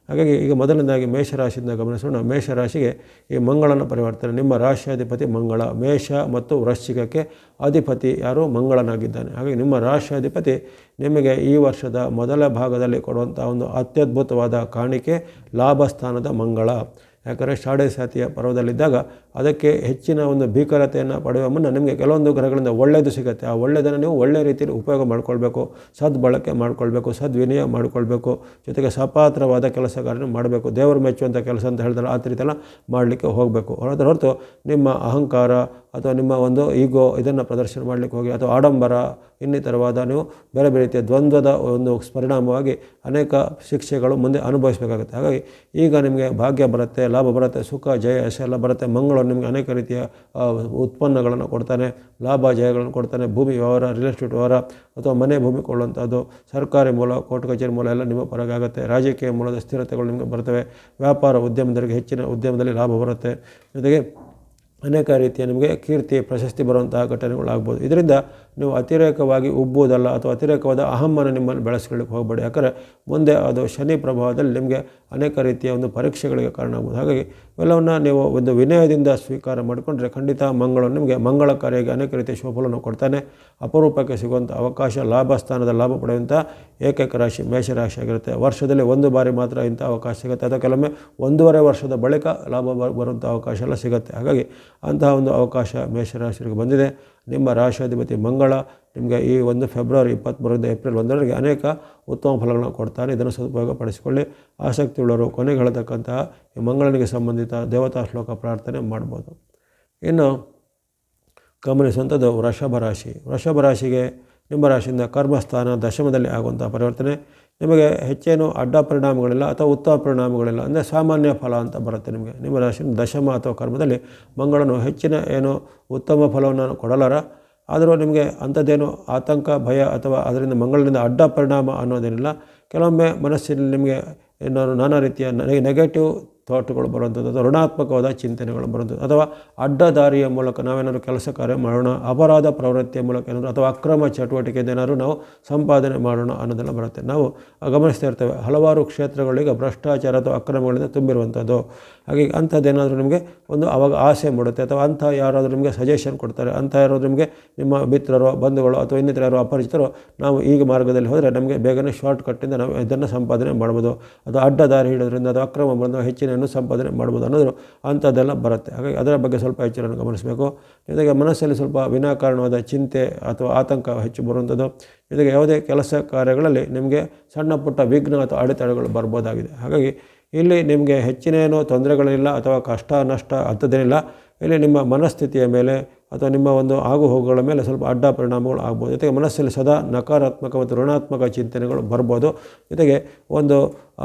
ಹಾಗಾಗಿ ಈಗ ಮೊದಲನೇದಾಗಿ ಮೇಷರಾಶಿಯಿಂದ ಗಮನಿಸೋಣ. ಮೇಷರಾಶಿಗೆ ಈ ಮಂಗಳನ ಪರಿವರ್ತನೆ. ನಿಮ್ಮ ರಾಶಿಯಾಧಿಪತಿ ಮಂಗಳ, ಮೇಷ ಮತ್ತು ವೃಶ್ಚಿಕಕ್ಕೆ ಅಧಿಪತಿ ಯಾರು? ಮಂಗಳನಾಗಿದ್ದಾನೆ. ಹಾಗಾಗಿ ನಿಮ್ಮ ರಾಶಿಯಾಧಿಪತಿ ನಿಮಗೆ ಈ ವರ್ಷದ ಮೊದಲ ಭಾಗದಲ್ಲಿ ಕೊಡುವಂಥ ಒಂದು ಅತ್ಯದ್ಭುತವಾದ ಕಾಣಿಕೆ ಲಾಭಸ್ಥಾನದ ಮಂಗಳ. ಯಾಕಂದರೆ ಷಾಢಸಾತಿಯ ಪರ್ವದಲ್ಲಿದ್ದಾಗ ಅದಕ್ಕೆ ಹೆಚ್ಚಿನ ಒಂದು ಭೀಕರತೆಯನ್ನು ಪಡೆಯುವ ಮುನ್ನ ನಿಮಗೆ ಕೆಲವೊಂದು ಗ್ರಹಗಳಿಂದ ಒಳ್ಳೆಯದು ಸಿಗುತ್ತೆ. ಆ ಒಳ್ಳೆಯದನ್ನು ನೀವು ಒಳ್ಳೆಯ ರೀತಿಯಲ್ಲಿ ಉಪಯೋಗ ಮಾಡ್ಕೊಳ್ಬೇಕು, ಸದ್ಬಳಕೆ ಮಾಡ್ಕೊಳ್ಬೇಕು, ಸದ್ವಿನಿಯೋಗ ಮಾಡ್ಕೊಳ್ಬೇಕು, ಜೊತೆಗೆ ಸಪಾತ್ರವಾದ ಕೆಲಸ ಕಾರ್ಯ ಮಾಡಬೇಕು. ದೇವರು ಮೆಚ್ಚುವಂಥ ಕೆಲಸ ಅಂತ ಹೇಳಿದ್ರೆ ಆ ರೀತಿಯೆಲ್ಲ ಮಾಡಲಿಕ್ಕೆ ಹೋಗಬೇಕು. ಹೊರತು ನಿಮ್ಮ ಅಹಂಕಾರ ಅಥವಾ ನಿಮ್ಮ ಒಂದು ಈಗೋ ಇದನ್ನು ಪ್ರದರ್ಶನ ಮಾಡಲಿಕ್ಕೆ ಹೋಗಿ, ಅಥವಾ ಆಡಂಬರ ಇನ್ನಿತರವಾದ ನೀವು ಬೇರೆ ಬೇರೆ ರೀತಿಯ ದ್ವಂದ್ವದ ಒಂದು ಪರಿಣಾಮವಾಗಿ ಅನೇಕ ಶಿಕ್ಷೆಗಳು ಮುಂದೆ ಅನುಭವಿಸಬೇಕಾಗುತ್ತೆ. ಹಾಗಾಗಿ ಈಗ ನಿಮಗೆ ಭಾಗ್ಯ ಬರುತ್ತೆ, ಲಾಭ ಬರುತ್ತೆ, ಸುಖ ಜಯ ಯಶ ಎಲ್ಲ ಬರುತ್ತೆ. ಮಂಗಳನು ನಿಮಗೆ ಅನೇಕ ರೀತಿಯ ಉತ್ಪನ್ನಗಳನ್ನು ಕೊಡ್ತಾನೆ, ಲಾಭ ಜಯಗಳನ್ನು ಕೊಡ್ತಾನೆ. ಭೂಮಿ ವ್ಯವಹಾರ, ರಿಯಲ್ ಎಸ್ಟೇಟ್ ವ್ಯವಹಾರ, ಅಥವಾ ಮನೆ ಭೂಮಿ ಕೊಳ್ಳುವಂಥದ್ದು, ಸರ್ಕಾರಿ ಮೂಲ, ಕೋರ್ಟ್ ಕಚೇರಿ ಮೂಲ ಎಲ್ಲ ನಿಮ್ಮ ಪರಗೆ ಆಗುತ್ತೆ. ರಾಜಕೀಯ ಮೂಲದ ಸ್ಥಿರತೆಗಳು ನಿಮಗೆ ಬರ್ತವೆ. ವ್ಯಾಪಾರ ಉದ್ಯಮದವರಿಗೆ ಹೆಚ್ಚಿನ ಉದ್ಯಮದಲ್ಲಿ ಲಾಭ ಬರುತ್ತೆ. ಜೊತೆಗೆ ಅನೇಕ ರೀತಿಯ ನಿಮಗೆ ಕೀರ್ತಿ ಪ್ರಶಸ್ತಿ ಬರುವಂತಹ ಘಟನೆಗಳಾಗ್ಬೋದು. ಇದರಿಂದ ನೀವು ಅತಿರೇಕವಾಗಿ ಉಬ್ಬುವುದಲ್ಲ, ಅಥವಾ ಅತಿರೇಕವಾದ ಅಹಮ್ಮನ್ನು ನಿಮ್ಮನ್ನು ಬೆಳೆಸ್ಕೊಳ್ಳಿಕ್ಕೆ ಹೋಗಬೇಡಿ. ಯಾಕಂದರೆ ಮುಂದೆ ಅದು ಶನಿ ಪ್ರಭಾವದಲ್ಲಿ ನಿಮಗೆ ಅನೇಕ ರೀತಿಯ ಒಂದು ಪರೀಕ್ಷೆಗಳಿಗೆ ಕಾರಣ ಆಗ್ಬೋದು. ಹಾಗಾಗಿ ಇವೆಲ್ಲವನ್ನು ನೀವು ಒಂದು ವಿನಯದಿಂದ ಸ್ವೀಕಾರ ಮಾಡಿಕೊಂಡ್ರೆ ಖಂಡಿತ ಮಂಗಳನು ನಿಮಗೆ ಮಂಗಳಕಾರಿಯಾಗಿ ಅನೇಕ ರೀತಿಯ ಶುಭಫಲವನ್ನು ಕೊಡ್ತಾನೆ. ಅಪರೂಪಕ್ಕೆ ಸಿಗುವಂಥ ಅವಕಾಶ, ಲಾಭ ಸ್ಥಾನದ ಲಾಭ ಪಡೆಯುವಂಥ ಏಕೈಕ ರಾಶಿ ಮೇಷರಾಶಿ ಆಗಿರುತ್ತೆ. ವರ್ಷದಲ್ಲಿ ಒಂದು ಬಾರಿ ಮಾತ್ರ ಇಂಥ ಅವಕಾಶ ಸಿಗುತ್ತೆ, ಅಥವಾ ಕೆಲವೊಮ್ಮೆ 1.5 ವರ್ಷದ ಬಳಿಕ ಲಾಭ ಬರುವಂಥ ಅವಕಾಶ ಎಲ್ಲ ಸಿಗುತ್ತೆ. ಹಾಗಾಗಿ ಅಂತಹ ಒಂದು ಅವಕಾಶ ಮೇಷರಾಶಿಗೆ ಬಂದಿದೆ. ನಿಮ್ಮ ರಾಶಿಯಾಧಿಪತಿ ಮಂಗಳ ನಿಮಗೆ ಈ ಒಂದು ಫೆಬ್ರವರಿ 23ರಿಂದ ಏಪ್ರಿಲ್ 1ರವರೆಗೆ ಅನೇಕ ಉತ್ತಮ ಫಲಗಳನ್ನು ಕೊಡ್ತಾನೆ. ಇದನ್ನು ಸದುಪಯೋಗ ಪಡಿಸಿಕೊಳ್ಳಿ. ಆಸಕ್ತಿ ಉಳ್ಳವರು ಕೊನೆಗೆ ಹೇಳತಕ್ಕಂತಹ ಈ ಮಂಗಳನಿಗೆ ಸಂಬಂಧಿತ ದೇವತಾ ಶ್ಲೋಕ ಪ್ರಾರ್ಥನೆ ಮಾಡ್ಬೋದು. ಇನ್ನು ಗಮನಿಸುವಂಥದ್ದು ವೃಷಭ ರಾಶಿ. ವೃಷಭ ರಾಶಿಗೆ ನಿಮ್ಮ ರಾಶಿಯಿಂದ ಕರ್ಮಸ್ಥಾನ ದಶಮದಲ್ಲಿ ಆಗುವಂಥ ಪರಿವರ್ತನೆ. ನಿಮಗೆ ಹೆಚ್ಚೇನು ಅಡ್ಡ ಪರಿಣಾಮಗಳಿಲ್ಲ ಅಥವಾ ಉತ್ತಮ ಪರಿಣಾಮಗಳಿಲ್ಲ, ಅಂದರೆ ಸಾಮಾನ್ಯ ಫಲ ಅಂತ ಬರುತ್ತೆ ನಿಮಗೆ. ನಿಮ್ಮ ರಾಶಿಯಿಂದ ದಶಮ ಅಥವಾ ಕರ್ಮದಲ್ಲಿ ಮಂಗಳನು ಹೆಚ್ಚಿನ ಏನು ಉತ್ತಮ ಫಲವನ್ನು ಕೊಡಲಾರ. ಆದರೂ ನಿಮಗೆ ಅಂಥದ್ದೇನು ಆತಂಕ, ಭಯ ಅಥವಾ ಅದರಿಂದ ಮಂಗಳನಿಂದ ಅಡ್ಡ ಪರಿಣಾಮ ಅನ್ನೋದೇನಿಲ್ಲ. ಕೆಲವೊಮ್ಮೆ ಮನಸ್ಸಿನಲ್ಲಿ ನಿಮಗೆ ಏನಾದ್ರು ನಾನಾ ರೀತಿಯ ನೆಗೆಟಿವ್ ಥಾಟ್ಗಳು ಬರುವಂಥದ್ದು, ಅಥವಾ ಋಣಾತ್ಮಕವಾದ ಚಿಂತನೆಗಳು ಬರುವಂಥದ್ದು, ಅಥವಾ ಅಡ್ಡ ದಾರಿಯ ಮೂಲಕ ನಾವೇನಾದ್ರು ಕೆಲಸ ಕಾರ್ಯ ಮಾಡೋಣ, ಅಪರಾಧ ಪ್ರವೃತ್ತಿಯ ಮೂಲಕ ಏನಾದರೂ, ಅಥವಾ ಅಕ್ರಮ ಚಟುವಟಿಕೆಯಿಂದ ಏನಾದ್ರು ನಾವು ಸಂಪಾದನೆ ಮಾಡೋಣ ಅನ್ನೋದೆಲ್ಲ ಬರುತ್ತೆ. ನಾವು ಗಮನಿಸ್ತಾ ಇರ್ತೇವೆ ಹಲವಾರು ಕ್ಷೇತ್ರಗಳಿಗೆ ಭ್ರಷ್ಟಾಚಾರ ಅಥವಾ ಅಕ್ರಮಗಳಿಂದ ತುಂಬಿರುವಂಥದ್ದು. ಹಾಗೆ ಅಂಥದ್ದೇನಾದರೂ ನಿಮಗೆ ಒಂದು ಅವಾಗ ಆಸೆ ಮೂಡುತ್ತೆ, ಅಥವಾ ಅಂಥ ಯಾರಾದರೂ ನಿಮಗೆ ಸಜೆಷನ್ ಕೊಡ್ತಾರೆ, ಅಂಥ ಯಾರಾದರೂ ನಿಮಗೆ ನಿಮ್ಮ ಮಿತ್ರರೋ ಬಂಧುಗಳು ಅಥವಾ ಇನ್ನಿತರ ಯಾರೋ ಅಪರಿಚಿತರು ನಾವು ಈಗ ಮಾರ್ಗದಲ್ಲಿ ಹೋದರೆ ನಮಗೆ ಬೇಗನೆ ಶಾರ್ಟ್ ಕಟ್ಟಿಂದ ನಾವು ಇದನ್ನು ಸಂಪಾದನೆ ಮಾಡ್ಬೋದು. ಅದು ಅಡ್ಡ ದಾರಿ ಹಿಡೋದ್ರಿಂದ, ಅದು ಅಕ್ರಮ ಬಂದು ಹೆಚ್ಚಿನ ಸಂಪಾದನೆಯನ್ನು ಸಂಪಾದನೆ ಮಾಡ್ಬೋದು ಅನ್ನೋದು ಅಂಥದ್ದೆಲ್ಲ ಬರುತ್ತೆ. ಹಾಗಾಗಿ ಅದರ ಬಗ್ಗೆ ಸ್ವಲ್ಪ ಎಚ್ಚರವನ್ನು ಗಮನಿಸಬೇಕು. ಜೊತೆಗೆ ಮನಸ್ಸಲ್ಲಿ ಸ್ವಲ್ಪ ವಿನಾಕಾರಣವಾದ ಚಿಂತೆ ಅಥವಾ ಆತಂಕ ಹೆಚ್ಚು ಬರುವಂಥದ್ದು. ಜೊತೆಗೆ ಯಾವುದೇ ಕೆಲಸ ಕಾರ್ಯಗಳಲ್ಲಿ ನಿಮಗೆ ಸಣ್ಣ ಪುಟ್ಟ ವಿಘ್ನ ಅಥವಾ ಅಡೆತಡೆಗಳು ಬರ್ಬೋದಾಗಿದೆ. ಹಾಗಾಗಿ ಇಲ್ಲಿ ನಿಮಗೆ ಹೆಚ್ಚಿನೇನೋ ತೊಂದರೆಗಳಿಲ್ಲ ಅಥವಾ ಕಷ್ಟ ನಷ್ಟ ಅಂಥದ್ದೇನಿಲ್ಲ. ಇಲ್ಲಿ ನಿಮ್ಮ ಮನಸ್ಥಿತಿಯ ಮೇಲೆ ಅಥವಾ ನಿಮ್ಮ ಒಂದು ಆಗುಹೋಗುಗಳ ಮೇಲೆ ಸ್ವಲ್ಪ ಅಡ್ಡ ಪರಿಣಾಮಗಳು ಆಗ್ಬೋದು. ಜೊತೆಗೆ ಮನಸ್ಸಲ್ಲಿ ಸದಾ ನಕಾರಾತ್ಮಕ ಮತ್ತು ಋಣಾತ್ಮಕ ಚಿಂತನೆಗಳು ಬರ್ಬೋದು. ಜೊತೆಗೆ ಒಂದು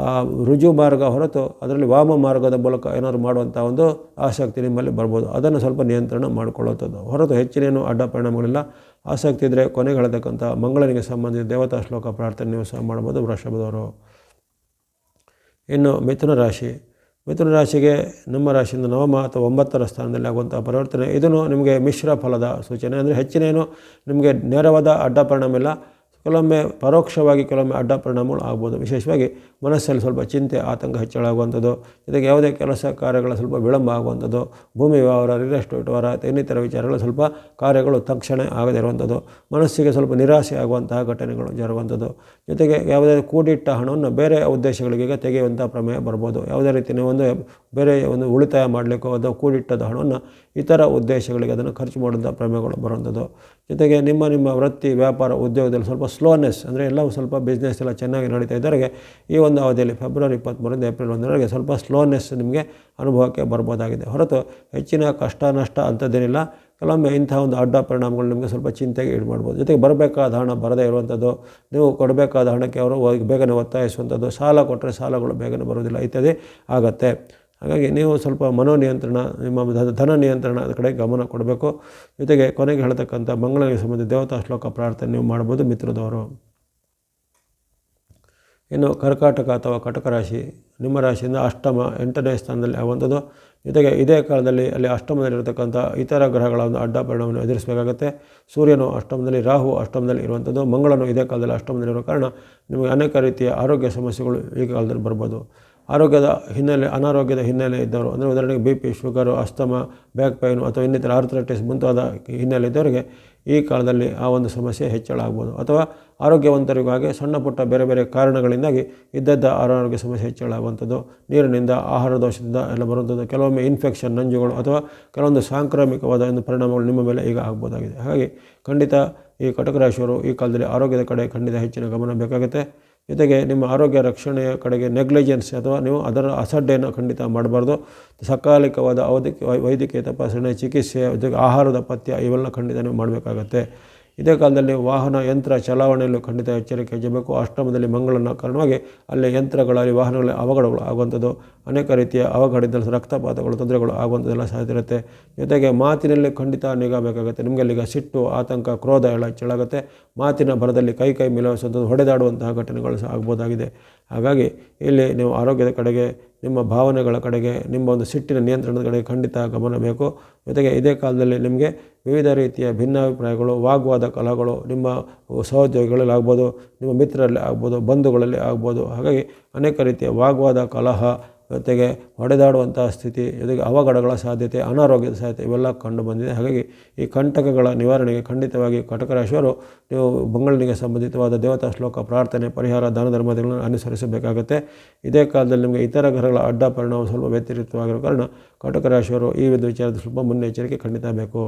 ರುಜು ಮಾರ್ಗ ಹೊರತು ಅದರಲ್ಲಿ ವಾಮ ಮಾರ್ಗದ ಮೂಲಕ ಏನಾದರೂ ಮಾಡುವಂಥ ಒಂದು ಆಸಕ್ತಿ ನಿಮ್ಮಲ್ಲಿ ಬರ್ಬೋದು. ಅದನ್ನು ಸ್ವಲ್ಪ ನಿಯಂತ್ರಣ ಮಾಡಿಕೊಳ್ಳುವಂಥದ್ದು ಹೊರತು ಹೆಚ್ಚಿನೇನು ಅಡ್ಡ ಪರಿಣಾಮಗಳಿಲ್ಲ. ಆಸಕ್ತಿ ಇದ್ದರೆ ಕೊನೆಗೆ ಹೇಳತಕ್ಕಂಥ ಮಂಗಳನಿಗೆ ಸಂಬಂಧಿಸಿದ ದೇವತಾ ಶ್ಲೋಕ ಪ್ರಾರ್ಥನೆ ನೀವು ಸಹ ಮಾಡ್ಬೋದು ವೃಷಭದವರು. ಇನ್ನು ಮಿಥುನ ರಾಶಿ. ಮಿಥುನ ರಾಶಿಗೆ ನಮ್ಮ ರಾಶಿಯಿಂದ ನವಮ ಅಥವಾ 9ರ ಸ್ಥಾನದಲ್ಲಿ ಆಗುವಂಥ ಪರಿವರ್ತನೆ ಇದನ್ನು ನಿಮಗೆ ಮಿಶ್ರ ಫಲದ ಸೂಚನೆ. ಅಂದರೆ ಹೆಚ್ಚಿನೇನು ನಿಮಗೆ ನೇರವಾದ ಅಡ್ಡ ಪರಿಣಾಮ ಇಲ್ಲ, ಕೆಲವೊಮ್ಮೆ ಪರೋಕ್ಷವಾಗಿ ಕೆಲವೊಮ್ಮೆ ಅಡ್ಡ ಪರಿಣಾಮಗಳು ಆಗ್ಬೋದು. ವಿಶೇಷವಾಗಿ ಮನಸ್ಸಲ್ಲಿ ಸ್ವಲ್ಪ ಚಿಂತೆ ಆತಂಕ ಹೆಚ್ಚಳ ಆಗುವಂಥದ್ದು, ಜೊತೆಗೆ ಯಾವುದೇ ಕೆಲಸ ಕಾರ್ಯಗಳ ಸ್ವಲ್ಪ ವಿಳಂಬ ಆಗುವಂಥದ್ದು, ಭೂಮಿ ವ್ಯವಹಾರ ರಿಯಲ್ ಎಸ್ಟೇಟ್ ವ್ಯವಹಾರ ಇನ್ನಿತರ ವಿಚಾರಗಳು ಸ್ವಲ್ಪ ಕಾರ್ಯಗಳು ತಕ್ಷಣ ಆಗದೇ ಇರುವಂಥದ್ದು, ಮನಸ್ಸಿಗೆ ಸ್ವಲ್ಪ ನಿರಾಸೆ ಆಗುವಂತಹ ಘಟನೆಗಳು ಜರುಗುವಂಥದ್ದು. ಜೊತೆಗೆ ಯಾವುದೇ ಕೂಡಿಟ್ಟ ಹಣವನ್ನು ಬೇರೆ ಉದ್ದೇಶಗಳಿಗೆ ತೆಗೆಯುವಂಥ ಪ್ರಮೇಯ ಬರ್ಬೋದು. ಯಾವುದೇ ರೀತಿ ನೀವು ಬೇರೆ ಒಂದು ಉಳಿತಾಯ ಮಾಡಲಿಕ್ಕೋ ಅಥವಾ ಕೂಡಿಟ್ಟದ ಹಣವನ್ನು ಇತರ ಉದ್ದೇಶಗಳಿಗೆ ಅದನ್ನು ಖರ್ಚು ಮಾಡುವಂಥ ಪ್ರಮೇಯಗಳು ಬರುವಂಥದ್ದು. ಜೊತೆಗೆ ನಿಮ್ಮ ವೃತ್ತಿ ವ್ಯಾಪಾರ ಉದ್ಯೋಗದಲ್ಲಿ ಸ್ವಲ್ಪ ಸ್ಲೋನೆಸ್, ಅಂದರೆ ಎಲ್ಲವೂ ಸ್ವಲ್ಪ ಬಿಸ್ನೆಸ್ ಎಲ್ಲ ಚೆನ್ನಾಗಿ ನಡೀತಾ ಇದ್ದವರಿಗೆ ಈ ಒಂದು ಅವಧಿಯಲ್ಲಿ ಫೆಬ್ರವರಿ 23ರಿಂದ ಏಪ್ರಿಲ್ 1ರವರೆಗೆ ಸ್ವಲ್ಪ ಸ್ಲೋನೆಸ್ ನಿಮಗೆ ಅನುಭವಕ್ಕೆ ಬರ್ಬೋದಾಗಿದೆ. ಹೊರತು ಹೆಚ್ಚಿನ ಕಷ್ಟ ನಷ್ಟ ಅಂಥದ್ದೇನಿಲ್ಲ. ಕೆಲವೊಮ್ಮೆ ಇಂಥ ಒಂದು ಅಡ್ಡ ಪರಿಣಾಮಗಳು ನಿಮಗೆ ಸ್ವಲ್ಪ ಚಿಂತೆಗೆ ಈಡು ಮಾಡ್ಬೋದು. ಜೊತೆಗೆ ಬರಬೇಕಾದ ಹಣ ಬರದೇ ಇರುವಂಥದ್ದು, ನೀವು ಕೊಡಬೇಕಾದ ಹಣಕ್ಕೆ ಅವರು ಬೇಗನೆ ಒತ್ತಾಯಿಸುವಂಥದ್ದು, ಸಾಲ ಕೊಟ್ಟರೆ ಸಾಲಗಳು ಬೇಗನೆ ಬರೋದಿಲ್ಲ ಇತ್ಯಾದಿ ಆಗತ್ತೆ. ಹಾಗಾಗಿ ನೀವು ಸ್ವಲ್ಪ ಮನೋನಿಯಂತ್ರಣ, ನಿಮ್ಮ ಧನ ನಿಯಂತ್ರಣದ ಕಡೆ ಗಮನ ಕೊಡಬೇಕು. ಜೊತೆಗೆ ಕೊನೆಗೆ ಹೇಳ್ತಕ್ಕಂಥ ಮಂಗಳನಿಗೆ ಸಂಬಂಧಿಸಿದ ದೇವತಾ ಶ್ಲೋಕ ಪ್ರಾರ್ಥನೆ ನೀವು ಮಾಡ್ಬೋದು ಮಿತ್ರದವರು. ಇನ್ನು ಕರ್ಕಾಟಕ ಅಥವಾ ಕಟಕ ರಾಶಿ. ನಿಮ್ಮ ರಾಶಿಯಿಂದ ಅಷ್ಟಮ 8ನೇ ಸ್ಥಾನದಲ್ಲಿ ಆಗುವಂಥದ್ದು. ಜೊತೆಗೆ ಇದೇ ಕಾಲದಲ್ಲಿ ಅಲ್ಲಿ ಅಷ್ಟಮದಲ್ಲಿರತಕ್ಕಂಥ ಇತರ ಗ್ರಹಗಳ ಒಂದು ಅಡ್ಡ ಪರಿಣಾಮವನ್ನು ಎದುರಿಸಬೇಕಾಗತ್ತೆ. ಸೂರ್ಯನು ಅಷ್ಟಮದಲ್ಲಿ, ರಾಹು ಅಷ್ಟಮದಲ್ಲಿ ಇರುವಂಥದ್ದು, ಮಂಗಳನು ಇದೇ ಕಾಲದಲ್ಲಿ ಅಷ್ಟಮದಲ್ಲಿರೋ ಕಾರಣ ನಿಮಗೆ ಅನೇಕ ರೀತಿಯ ಆರೋಗ್ಯ ಸಮಸ್ಯೆಗಳು ಈ ಕಾಲದಲ್ಲಿ ಬರ್ಬೋದು. ಅನಾರೋಗ್ಯದ ಹಿನ್ನೆಲೆ ಇದ್ದವರು, ಅಂದರೆ ಉದಾಹರಣೆಗೆ BP, sugar, asthma, back pain ಅಥವಾ ಇನ್ನಿತರ ಆರ್ಥರೈಟಿಸ್ ಮುಂತಾದ ಹಿನ್ನೆಲೆ ಇದ್ದವರಿಗೆ ಈ ಕಾಲದಲ್ಲಿ ಆ ಒಂದು ಸಮಸ್ಯೆ ಹೆಚ್ಚಳ ಆಗ್ಬೋದು. ಅಥವಾ ಆರೋಗ್ಯವಂತರಿಗಾಗಿ ಸಣ್ಣ ಪುಟ್ಟ ಬೇರೆ ಬೇರೆ ಕಾರಣಗಳಿಂದಾಗಿ ಇದ್ದದ್ದ ಅನಾರೋಗ್ಯ ಸಮಸ್ಯೆ ಹೆಚ್ಚಳ ಆಗುವಂಥದ್ದು, ನೀರಿನಿಂದ ಆಹಾರ ದೋಷದಿಂದ ಎಲ್ಲ ಬರುವಂಥದ್ದು, ಕೆಲವೊಮ್ಮೆ ಇನ್ಫೆಕ್ಷನ್ ನಂಜುಗಳು ಅಥವಾ ಕೆಲವೊಂದು ಸಾಂಕ್ರಾಮಿಕವಾದ ಒಂದು ಪರಿಣಾಮಗಳು ನಿಮ್ಮ ಮೇಲೆ ಈಗ ಆಗ್ಬೋದಾಗಿದೆ. ಹಾಗಾಗಿ ಖಂಡಿತ ಈ ಕಟಕ ರಾಶಿಯವರು ಈ ಕಾಲದಲ್ಲಿ ಆರೋಗ್ಯದ ಕಡೆ ಖಂಡಿತ ಹೆಚ್ಚಿನ ಗಮನ ಬೇಕಾಗುತ್ತೆ. ಜೊತೆಗೆ ನಿಮ್ಮ ಆರೋಗ್ಯ ರಕ್ಷಣೆಯ ಕಡೆಗೆ ನೆಗ್ಲಿಜೆನ್ಸ್ ಅಥವಾ ನೀವು ಅದರ ಅಸಡ್ಡೆಯನ್ನು ಖಂಡಿತ ಮಾಡಬಾರ್ದು. ಸಕಾಲಿಕವಾದ ವೈದ್ಯಕೀಯ ತಪಾಸಣೆ, ಚಿಕಿತ್ಸೆ, ಜೊತೆಗೆ ಆಹಾರದ ಪಥ್ಯ ಇವೆಲ್ಲ ಖಂಡಿತ ನೀವು ಮಾಡಬೇಕಾಗತ್ತೆ. ಇದೇ ಕಾಲದಲ್ಲಿ ವಾಹನ ಯಂತ್ರ ಚಲಾವಣೆಯಲ್ಲೂ ಖಂಡಿತ ಎಚ್ಚರಿಕೆ ವಹಿಸಬೇಕು. ಅಷ್ಟಮದಲ್ಲಿ ಮಂಗಳನ ಕಾರಣವಾಗಿ ಅಲ್ಲಿ ಯಂತ್ರಗಳಲ್ಲಿ ವಾಹನಗಳಲ್ಲಿ ಅವಘಡಗಳು ಆಗುವಂಥದ್ದು, ಅನೇಕ ರೀತಿಯ ಅವಘಡದಲ್ಲಿ ರಕ್ತಪಾತಗಳು ತೊಂದರೆಗಳು ಆಗುವಂಥದ್ದೆಲ್ಲ ಸಾಧ್ಯತೆ ಇರುತ್ತೆ. ಜೊತೆಗೆ ಮಾತಿನಲ್ಲಿ ಖಂಡಿತ ನಿಗಾ ಬೇಕಾಗುತ್ತೆ. ನಿಮಗೆ ಅಲ್ಲಿಗ ಸಿಟ್ಟು ಆತಂಕ ಕ್ರೋಧ ಎಲ್ಲ ಹೆಚ್ಚಳಾಗುತ್ತೆ. ಮಾತಿನ ಭರದಲ್ಲಿ ಕೈ ಮಿಲಾಯಿಸುವಂಥದ್ದು, ಹೊಡೆದಾಡುವಂತಹ ಘಟನೆಗಳು ಸಹ ಆಗ್ಬೋದಾಗಿದೆ. ಹಾಗಾಗಿ ಇಲ್ಲಿ ನೀವು ಆರೋಗ್ಯದ ಕಡೆಗೆ, ನಿಮ್ಮ ಭಾವನೆಗಳ ಕಡೆಗೆ, ನಿಮ್ಮ ಒಂದು ಸಿಟ್ಟಿನ ನಿಯಂತ್ರಣದ ಕಡೆಗೆ ಖಂಡಿತ ಗಮನ ಬೇಕು. ಜೊತೆಗೆ ಇದೇ ಕಾಲದಲ್ಲಿ ನಿಮಗೆ ವಿವಿಧ ರೀತಿಯ ಭಿನ್ನಾಭಿಪ್ರಾಯಗಳು, ವಾಗ್ವಾದ ಕಲಹಗಳು ನಿಮ್ಮ ಸಹೋದ್ಯೋಗಿಗಳಲ್ಲಿ ಆಗ್ಬೋದು, ನಿಮ್ಮ ಮಿತ್ರರಲ್ಲಿ ಆಗ್ಬೋದು, ಬಂಧುಗಳಲ್ಲಿ ಆಗ್ಬೋದು. ಹಾಗಾಗಿ ಅನೇಕ ರೀತಿಯ ವಾಗ್ವಾದ ಕಲಹ, ಜೊತೆಗೆ ಹೊಡೆದಾಡುವಂಥ ಸ್ಥಿತಿ, ಜೊತೆಗೆ ಅವಘಡಗಳ ಸಾಧ್ಯತೆ, ಅನಾರೋಗ್ಯದ ಸಾಧ್ಯತೆ ಇವೆಲ್ಲ ಕಂಡು ಬಂದಿದೆ. ಹಾಗಾಗಿ ಈ ಕಂಟಕಗಳ ನಿವಾರಣೆಗೆ ಖಂಡಿತವಾಗಿ ಕಟಕ ರಾಶಿಯವರು ನೀವು ಮಂಗಳನಿಗೆ ಸಂಬಂಧಿತವಾದ ದೇವತಾ ಶ್ಲೋಕ ಪ್ರಾರ್ಥನೆ, ಪರಿಹಾರ, ದಾನ ಧರ್ಮಾದಿಗಳನ್ನು ಅನುಸರಿಸಬೇಕಾಗುತ್ತೆ. ಇದೇ ಕಾಲದಲ್ಲಿ ನಿಮಗೆ ಇತರ ಗ್ರಹಗಳ ಅಡ್ಡ ಪರಿಣಾಮ ಸ್ವಲ್ಪ ವ್ಯತಿರಿಕ್ತವಾಗಿರೋ ಕಾರಣ ಕಟಕ ರಾಶಿಯವರು ಈ ಒಂದು ವಿಚಾರದ ಸ್ವಲ್ಪ ಮುನ್ನೆಚ್ಚರಿಕೆ ಖಂಡಿತ ಬೇಕು.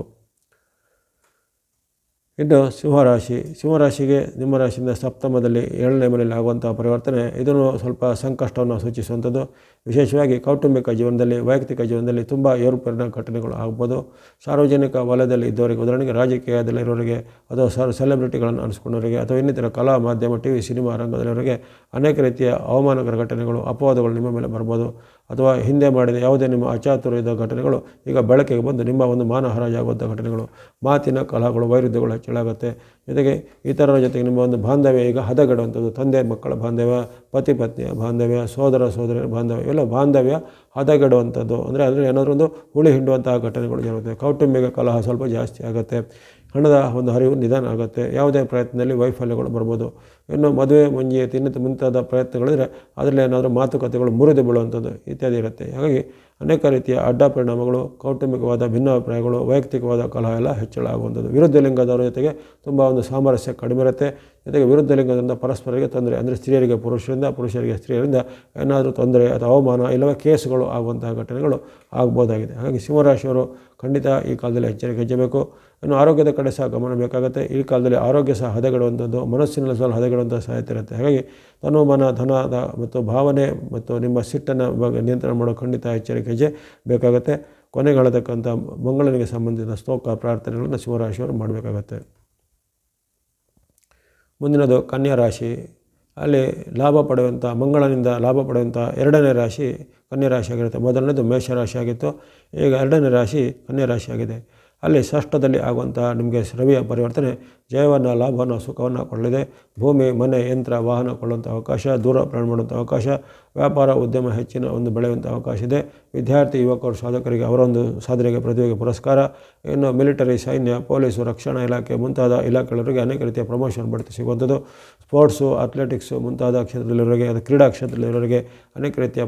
ಇನ್ನು ಸಿಂಹರಾಶಿಗೆ ನಿಮ್ಮ ರಾಶಿಯಿಂದ ಸಪ್ತಮದಲ್ಲಿ 7ನೇ ಮನೆಯಲ್ಲಿ ಆಗುವಂಥ ಪರಿವರ್ತನೆ ಇದನ್ನು ಸ್ವಲ್ಪ ಸಂಕಷ್ಟವನ್ನು ಸೂಚಿಸುವಂಥದ್ದು. ವಿಶೇಷವಾಗಿ ಕೌಟುಂಬಿಕ ಜೀವನದಲ್ಲಿ, ವೈಯಕ್ತಿಕ ಜೀವನದಲ್ಲಿ ತುಂಬ ಏರುಪೇರಿನ ಘಟನೆಗಳು ಆಗ್ಬೋದು. ಸಾರ್ವಜನಿಕ ವಲಯದಲ್ಲಿ ಇದ್ದವರಿಗೆ, ಉದಾಹರಣೆಗೆ ರಾಜಕೀಯದಲ್ಲಿರೋರಿಗೆ ಅಥವಾ ಸೆಲೆಬ್ರಿಟಿಗಳನ್ನು ಅನಿಸ್ಕೊಂಡವರಿಗೆ ಅಥವಾ ಇನ್ನಿತರ ಕಲಾ ಮಾಧ್ಯಮ, TV, ಸಿನಿಮಾ ರಂಗದಲ್ಲಿರೋರಿಗೆ ಅನೇಕ ರೀತಿಯ ಅವಮಾನಕರ ಘಟನೆಗಳು, ಅಪವಾದಗಳು ನಿಮ್ಮ ಮೇಲೆ ಬರ್ಬೋದು. ಅಥವಾ ಹಿಂದೆ ಮಾಡಿದ ಯಾವುದೇ ನಿಮ್ಮ ಅಚಾತುರ್ಯದ ಘಟನೆಗಳು ಈಗ ಬೆಳಕಿಗೆ ಬಂದು ನಿಮ್ಮ ಒಂದು ಮಾನ ಹರಾಜಾಗುವಂಥ ಘಟನೆಗಳು, ಮಾತಿನ ಕಲಹಗಳು, ವೈರುಧ್ಯಗಳು ಹೆಚ್ಚಳಾಗುತ್ತೆ. ಜೊತೆಗೆ ಇತರರ ಜೊತೆಗೆ ನಿಮ್ಮ ಒಂದು ಬಾಂಧವ್ಯ ಈಗ ಹದಗೆಡುವಂಥದ್ದು, ತಂದೆ ಮಕ್ಕಳ ಬಾಂಧವ್ಯ, ಪತಿ ಪತ್ನಿಯ ಬಾಂಧವ್ಯ, ಸೋದರ ಸೋದರಿಯರ ಬಾಂಧವ್ಯ ಇವೆಲ್ಲ ಬಾಂಧವ್ಯ ಹದಗೆಡುವಂಥದ್ದು, ಅಂದರೆ ಅದರಲ್ಲಿ ಏನಾದರೂ ಒಂದು ಹುಳಿ ಹಿಂಡುವಂತಹ ಘಟನೆಗಳು ಜరుగుತ್ತೆ. ಕೌಟುಂಬಿಕ ಕಲಹ ಸ್ವಲ್ಪ ಜಾಸ್ತಿ ಆಗುತ್ತೆ. ಹಣದ ಒಂದು ಹರಿವು ನಿಧಾನ ಆಗುತ್ತೆ. ಯಾವುದೇ ಪ್ರಯತ್ನದಲ್ಲಿ ವೈಫಲ್ಯಗಳು ಬರ್ಬೋದು. ಇನ್ನು ಮದುವೆ ಮುಂಜಿಯತಿ ಮುಂತಾದ ಪ್ರಯತ್ನಗಳಿದ್ರೆ ಅದರಲ್ಲಿ ಏನಾದರೂ ಮಾತುಕತೆಗಳು ಮುರಿದು ಬೀಳುವಂಥದ್ದು ಇತ್ಯಾದಿ ಇರುತ್ತೆ. ಹಾಗಾಗಿ ಅನೇಕ ರೀತಿಯ ಅಡ್ಡ ಪರಿಣಾಮಗಳು, ಕೌಟುಂಬಿಕವಾದ ಭಿನ್ನಾಭಿಪ್ರಾಯಗಳು, ವೈಯಕ್ತಿಕವಾದ ಕಲಹ ಎಲ್ಲ ಹೆಚ್ಚಳ ಆಗುವಂಥದ್ದು. ವಿರುದ್ಧ ಲಿಂಗದವರ ಜೊತೆಗೆ ತುಂಬ ಒಂದು ಸಾಮರಸ್ಯ ಕಡಿಮೆ ಇರುತ್ತೆ. ಜೊತೆಗೆ ವಿರುದ್ಧ ಲಿಂಗದಿಂದ ಪರಸ್ಪರರಿಗೆ ತೊಂದರೆ, ಅಂದರೆ ಸ್ತ್ರೀಯರಿಗೆ ಪುರುಷರಿಂದ, ಪುರುಷರಿಗೆ ಸ್ತ್ರೀಯರಿಂದ ಏನಾದರೂ ತೊಂದರೆ ಅಥವಾ ಅವಮಾನ ಇಲ್ಲವೇ ಕೇಸುಗಳು ಆಗುವಂತಹ ಘಟನೆಗಳು ಆಗ್ಬೋದಾಗಿದೆ. ಹಾಗಾಗಿ ಸಿಂಹರಾಶಿಯವರು ಖಂಡಿತ ಈ ಕಾಲದಲ್ಲಿ ಎಚ್ಚರಿಕೆ ಹೆಚ್ಚಬೇಕು. ಇನ್ನು ಆರೋಗ್ಯದ ಕಡೆ ಸಹ ಗಮನ ಬೇಕಾಗುತ್ತೆ. ಈ ಕಾಲದಲ್ಲಿ ಆರೋಗ್ಯ ಸಹ ಹದಗೆಡುವಂಥದ್ದು, ಮನಸ್ಸಿನಲ್ಲಿ ಸ್ವಲ್ಪ ಹದಗೆಡುವಂಥ ಸಾಧ್ಯತೆ ಇರುತ್ತೆ. ಹಾಗಾಗಿ ತನು ಮನ ಧನದ ಮತ್ತು ಭಾವನೆ ಮತ್ತು ನಿಮ್ಮ ಸಿಟ್ಟನ್ನು ನಿಯಂತ್ರಣ ಮಾಡೋ ಖಂಡಿತ ಎಚ್ಚರಿಕೆ ಹೆಜ್ಜೆ ಬೇಕಾಗುತ್ತೆ. ಕೊನೆಗೆ ಹೇಳತಕ್ಕಂಥ ಮಂಗಳನಿಗೆ ಸಂಬಂಧಿಸಿದ ಸ್ತೋತ್ರ ಪ್ರಾರ್ಥನೆಗಳನ್ನು ಸಿಂಹರಾಶಿಯವರು ಮಾಡಬೇಕಾಗತ್ತೆ. ಮುಂದಿನದು ಕನ್ಯಾ ರಾಶಿ. ಅಲ್ಲಿ ಲಾಭ ಪಡೆಯುವಂಥ, ಮಂಗಳನಿಂದ ಲಾಭ ಪಡೆಯುವಂಥ ಎರಡನೇ ರಾಶಿ ಕನ್ಯಾ ರಾಶಿ ಆಗಿರುತ್ತೆ. ಮೊದಲನೇದು ಮೇಷರಾಶಿ ಆಗಿತ್ತು, ಈಗ ಎರಡನೇ ರಾಶಿ ಕನ್ಯಾ ರಾಶಿ ಆಗಿದೆ. ಅಲ್ಲಿ ಷಷ್ಠದಲ್ಲಿ ಆಗುವಂತಹ ನಿಮಗೆ ರವಿಯ ಪರಿವರ್ತನೆ ಜಯವನ್ನು, ಲಾಭವನ್ನು, ಸುಖವನ್ನು ಕೊಡಲಿದೆ. ಭೂಮಿ, ಮನೆ, ಯಂತ್ರ, ವಾಹನ ಕೊಳ್ಳುವಂಥ ಅವಕಾಶ, ದೂರ ಪ್ರಯಾಣ ಮಾಡುವಂಥ ಅವಕಾಶ, ವ್ಯಾಪಾರ ಉದ್ಯಮ ಹೆಚ್ಚಿನ ಒಂದು ಬೆಳೆಯುವಂಥ ಅವಕಾಶ ಇದೆ. ವಿದ್ಯಾರ್ಥಿ ಯುವಕರು ಸಾಧಕರಿಗೆ ಅವರ ಒಂದು ಸಾಧನೆಗೆ ಪ್ರತಿಭೆಗೆ ಪುರಸ್ಕಾರ. ಇನ್ನು ಮಿಲಿಟರಿ, ಸೈನ್ಯ, ಪೊಲೀಸು, ರಕ್ಷಣಾ ಇಲಾಖೆ ಮುಂತಾದ ಇಲಾಖೆಗಳವರಿಗೆ ಅನೇಕ ರೀತಿಯ ಪ್ರಮೋಷನ್ ಬಡ್ತಿ ಸಿಗುವಂಥದ್ದು. ಸ್ಪೋರ್ಟ್ಸು, ಅಥ್ಲೆಟಿಕ್ಸು ಮುಂತಾದ ಕ್ಷೇತ್ರದಲ್ಲಿರೋರಿಗೆ, ಅದು ಕ್ರೀಡಾ ಕ್ಷೇತ್ರದಲ್ಲಿರೋರಿಗೆ ಅನೇಕ ರೀತಿಯ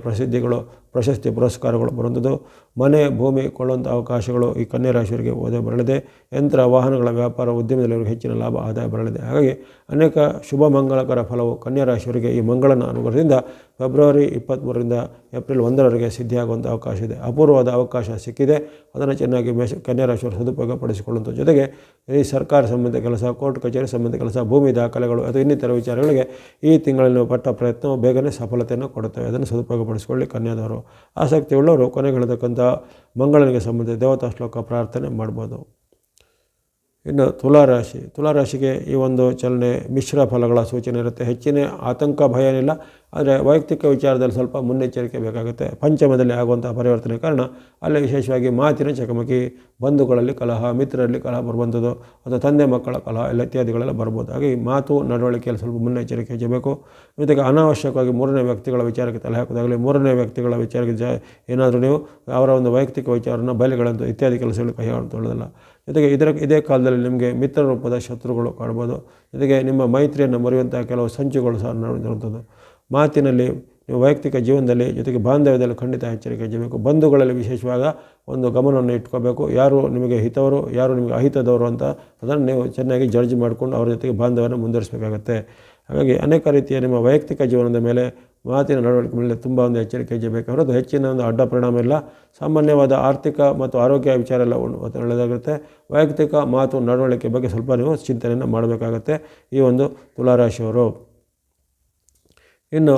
ಪ್ರಶಸ್ತಿ ಪುರಸ್ಕಾರಗಳು ಬರುವಂಥದ್ದು. ಮನೆ, ಭೂಮಿ ಕೊಳ್ಳುವಂಥ ಅವಕಾಶಗಳು ಈ ಕನ್ಯಾ ರಾಶಿಯವರಿಗೆ ಓದೇ ಬರಲಿದೆ. ಯಂತ್ರ, ವಾಹನಗಳ ವ್ಯಾಪಾರ ಉದ್ಯಮದಲ್ಲಿವರಿಗೆ ಹೆಚ್ಚಿನ ಲಾಭ, ಆದಾಯ ಬರಲಿದೆ. ಹಾಗಾಗಿ ಅನೇಕ ಶುಭ ಮಂಗಳಕರ ಫಲವು ಕನ್ಯಾ ರಾಶಿಯವರಿಗೆ ಈ ಮಂಗಳನ ಅನುಗ್ರಹದಿಂದ ಫೆಬ್ರವರಿ 23ರಿಂದ ಏಪ್ರಿಲ್ 1ರವರೆಗೆ ಸಿದ್ಧಿಯಾಗುವಂಥ ಅವಕಾಶ ಇದೆ. ಅಪೂರ್ವವಾದ ಅವಕಾಶ ಸಿಕ್ಕಿದೆ. ಅದನ್ನು ಚೆನ್ನಾಗಿ ಕನ್ಯಾ ರಾಶಿಯವರು ಸದುಪಯೋಗ ಪಡಿಸಿಕೊಳ್ಳುವಂಥ ಜೊತೆಗೆ ಈ ಸರ್ಕಾರ ಸಂಬಂಧಿತ ಕೆಲಸ, ಕೋರ್ಟ್ ಕಚೇರಿ ಸಂಬಂಧಿತ ಕೆಲಸ, ಭೂಮಿ ದಾಖಲೆಗಳು ಅಥವಾ ಇನ್ನಿತರ ವಿಚಾರಗಳಿಗೆ ಈ ತಿಂಗಳಲ್ಲಿ ಪಟ್ಟ ಪ್ರಯತ್ನವು ಬೇಗನೆ ಸಫಲತೆಯನ್ನು ಕೊಡುತ್ತವೆ. ಅದನ್ನು ಸದುಪಯೋಗಪಡಿಸಿಕೊಳ್ಳಿ ಕನ್ಯಾದವರು. ಆಸಕ್ತಿ ಉಳ್ಳವರು ಕೊನೆಗೆ ಹೇಳತಕ್ಕಂಥ ಮಂಗಳನಿಗೆ ಸಂಬಂಧಿಸಿದ ದೇವತಾ ಶ್ಲೋಕ ಪ್ರಾರ್ಥನೆ ಮಾಡ್ಬೋದು. ಇನ್ನು ತುಲಾರಾಶಿಗೆ ಈ ಒಂದು ಚಲನೆ ಮಿಶ್ರ ಫಲಗಳ ಸೂಚನೆ ಇರುತ್ತೆ. ಹೆಚ್ಚಿನ ಆತಂಕ ಭಯ ಏನಿಲ್ಲ, ಆದರೆ ವೈಯಕ್ತಿಕ ವಿಚಾರದಲ್ಲಿ ಸ್ವಲ್ಪ ಮುನ್ನೆಚ್ಚರಿಕೆ ಬೇಕಾಗುತ್ತೆ. ಪಂಚಮದಲ್ಲಿ ಆಗುವಂಥ ಪರಿವರ್ತನೆ ಕಾರಣ ಅಲ್ಲಿ ವಿಶೇಷವಾಗಿ ಮಾತಿನ ಚಕಮಕಿ, ಬಂಧುಗಳಲ್ಲಿ ಕಲಹ, ಮಿತ್ರರಲ್ಲಿ ಕಲಹ ಬರುವಂಥದ್ದು, ಅಥವಾ ತಂದೆ ಮಕ್ಕಳ ಕಲಹ ಎಲ್ಲ ಇತ್ಯಾದಿಗಳೆಲ್ಲ ಬರ್ಬೋದು. ಹಾಗೆ ಮಾತು ನಡವಳಿಕೆಯಲ್ಲಿ ಸ್ವಲ್ಪ ಮುನ್ನೆಚ್ಚರಿಕೆ ಹೆಚ್ಚಬೇಕು. ಜೊತೆಗೆ ಅನಾವಶ್ಯಕವಾಗಿ ಮೂರನೇ ವ್ಯಕ್ತಿಗಳ ವಿಚಾರಕ್ಕೆ ತಲೆ ಹಾಕೋದಾಗಲಿ, ಮೂರನೇ ವ್ಯಕ್ತಿಗಳ ವಿಚಾರಕ್ಕೆ ಏನಾದರೂ ನೀವು ಅವರ ಒಂದು ವೈಯಕ್ತಿಕ ವಿಚಾರನ ಬಯಲುಗಳಂತೂ ಇತ್ಯಾದಿ ಕೆಲಸಗಳು ಕೈ ಹಾಡುತ್ತೋಳ್ಳೋದಿಲ್ಲ. ಜೊತೆಗೆ ಇದೇ ಕಾಲದಲ್ಲಿ ನಿಮಗೆ ಮಿತ್ರ ರೂಪದ ಶತ್ರುಗಳು ಕಾಣ್ಬೋದು. ಜೊತೆಗೆ ನಿಮ್ಮ ಮೈತ್ರಿಯನ್ನು ಮುರಿಯುವಂಥ ಕೆಲವು ಸಂಚುಗಳು ಸಹ ನಡೆದಿರುವಂಥದ್ದು. ಮಾತಿನಲ್ಲಿ, ನೀವು ವೈಯಕ್ತಿಕ ಜೀವನದಲ್ಲಿ, ಜೊತೆಗೆ ಬಾಂಧವ್ಯದಲ್ಲಿ ಖಂಡಿತ ಎಚ್ಚರಿಕೆ ಹೆಚ್ಚಬೇಕು. ಬಂಧುಗಳಲ್ಲಿ ವಿಶೇಷವಾದ ಒಂದು ಗಮನವನ್ನು ಇಟ್ಕೋಬೇಕು. ಯಾರು ನಿಮಗೆ ಹಿತವರು, ಯಾರು ನಿಮಗೆ ಅಹಿತದವರು ಅಂತ ಅದನ್ನು ನೀವು ಚೆನ್ನಾಗಿ ಜಡ್ಜ್ ಮಾಡಿಕೊಂಡು ಅವರ ಜೊತೆಗೆ ಬಾಂಧವ್ಯವನ್ನು ಮುಂದುವರಿಸಬೇಕಾಗತ್ತೆ. ಹಾಗಾಗಿ ಅನೇಕ ರೀತಿಯ ನಿಮ್ಮ ವೈಯಕ್ತಿಕ ಜೀವನದ ಮೇಲೆ, ಮಾತಿನ ನಡವಳಿಕೆ ಮೇಲೆ ತುಂಬ ಒಂದು ಎಚ್ಚರಿಕೆ ಹೆಚ್ಚಬೇಕು. ಹೊರತು ಹೆಚ್ಚಿನ ಒಂದು ಅಡ್ಡ ಪರಿಣಾಮ ಇಲ್ಲ. ಸಾಮಾನ್ಯವಾದ ಆರ್ಥಿಕ ಮತ್ತು ಆರೋಗ್ಯ ವಿಚಾರ ಎಲ್ಲ ಒಳ್ಳೆಯದಾಗುತ್ತೆ. ವೈಯಕ್ತಿಕ ಮಾತು ನಡವಳಿಕೆ ಬಗ್ಗೆ ಸ್ವಲ್ಪ ನೀವು ಚಿಂತನೆಯನ್ನು ಮಾಡಬೇಕಾಗತ್ತೆ ಈ ಒಂದು ತುಲಾರಾಶಿಯವರು. ಇನ್ನು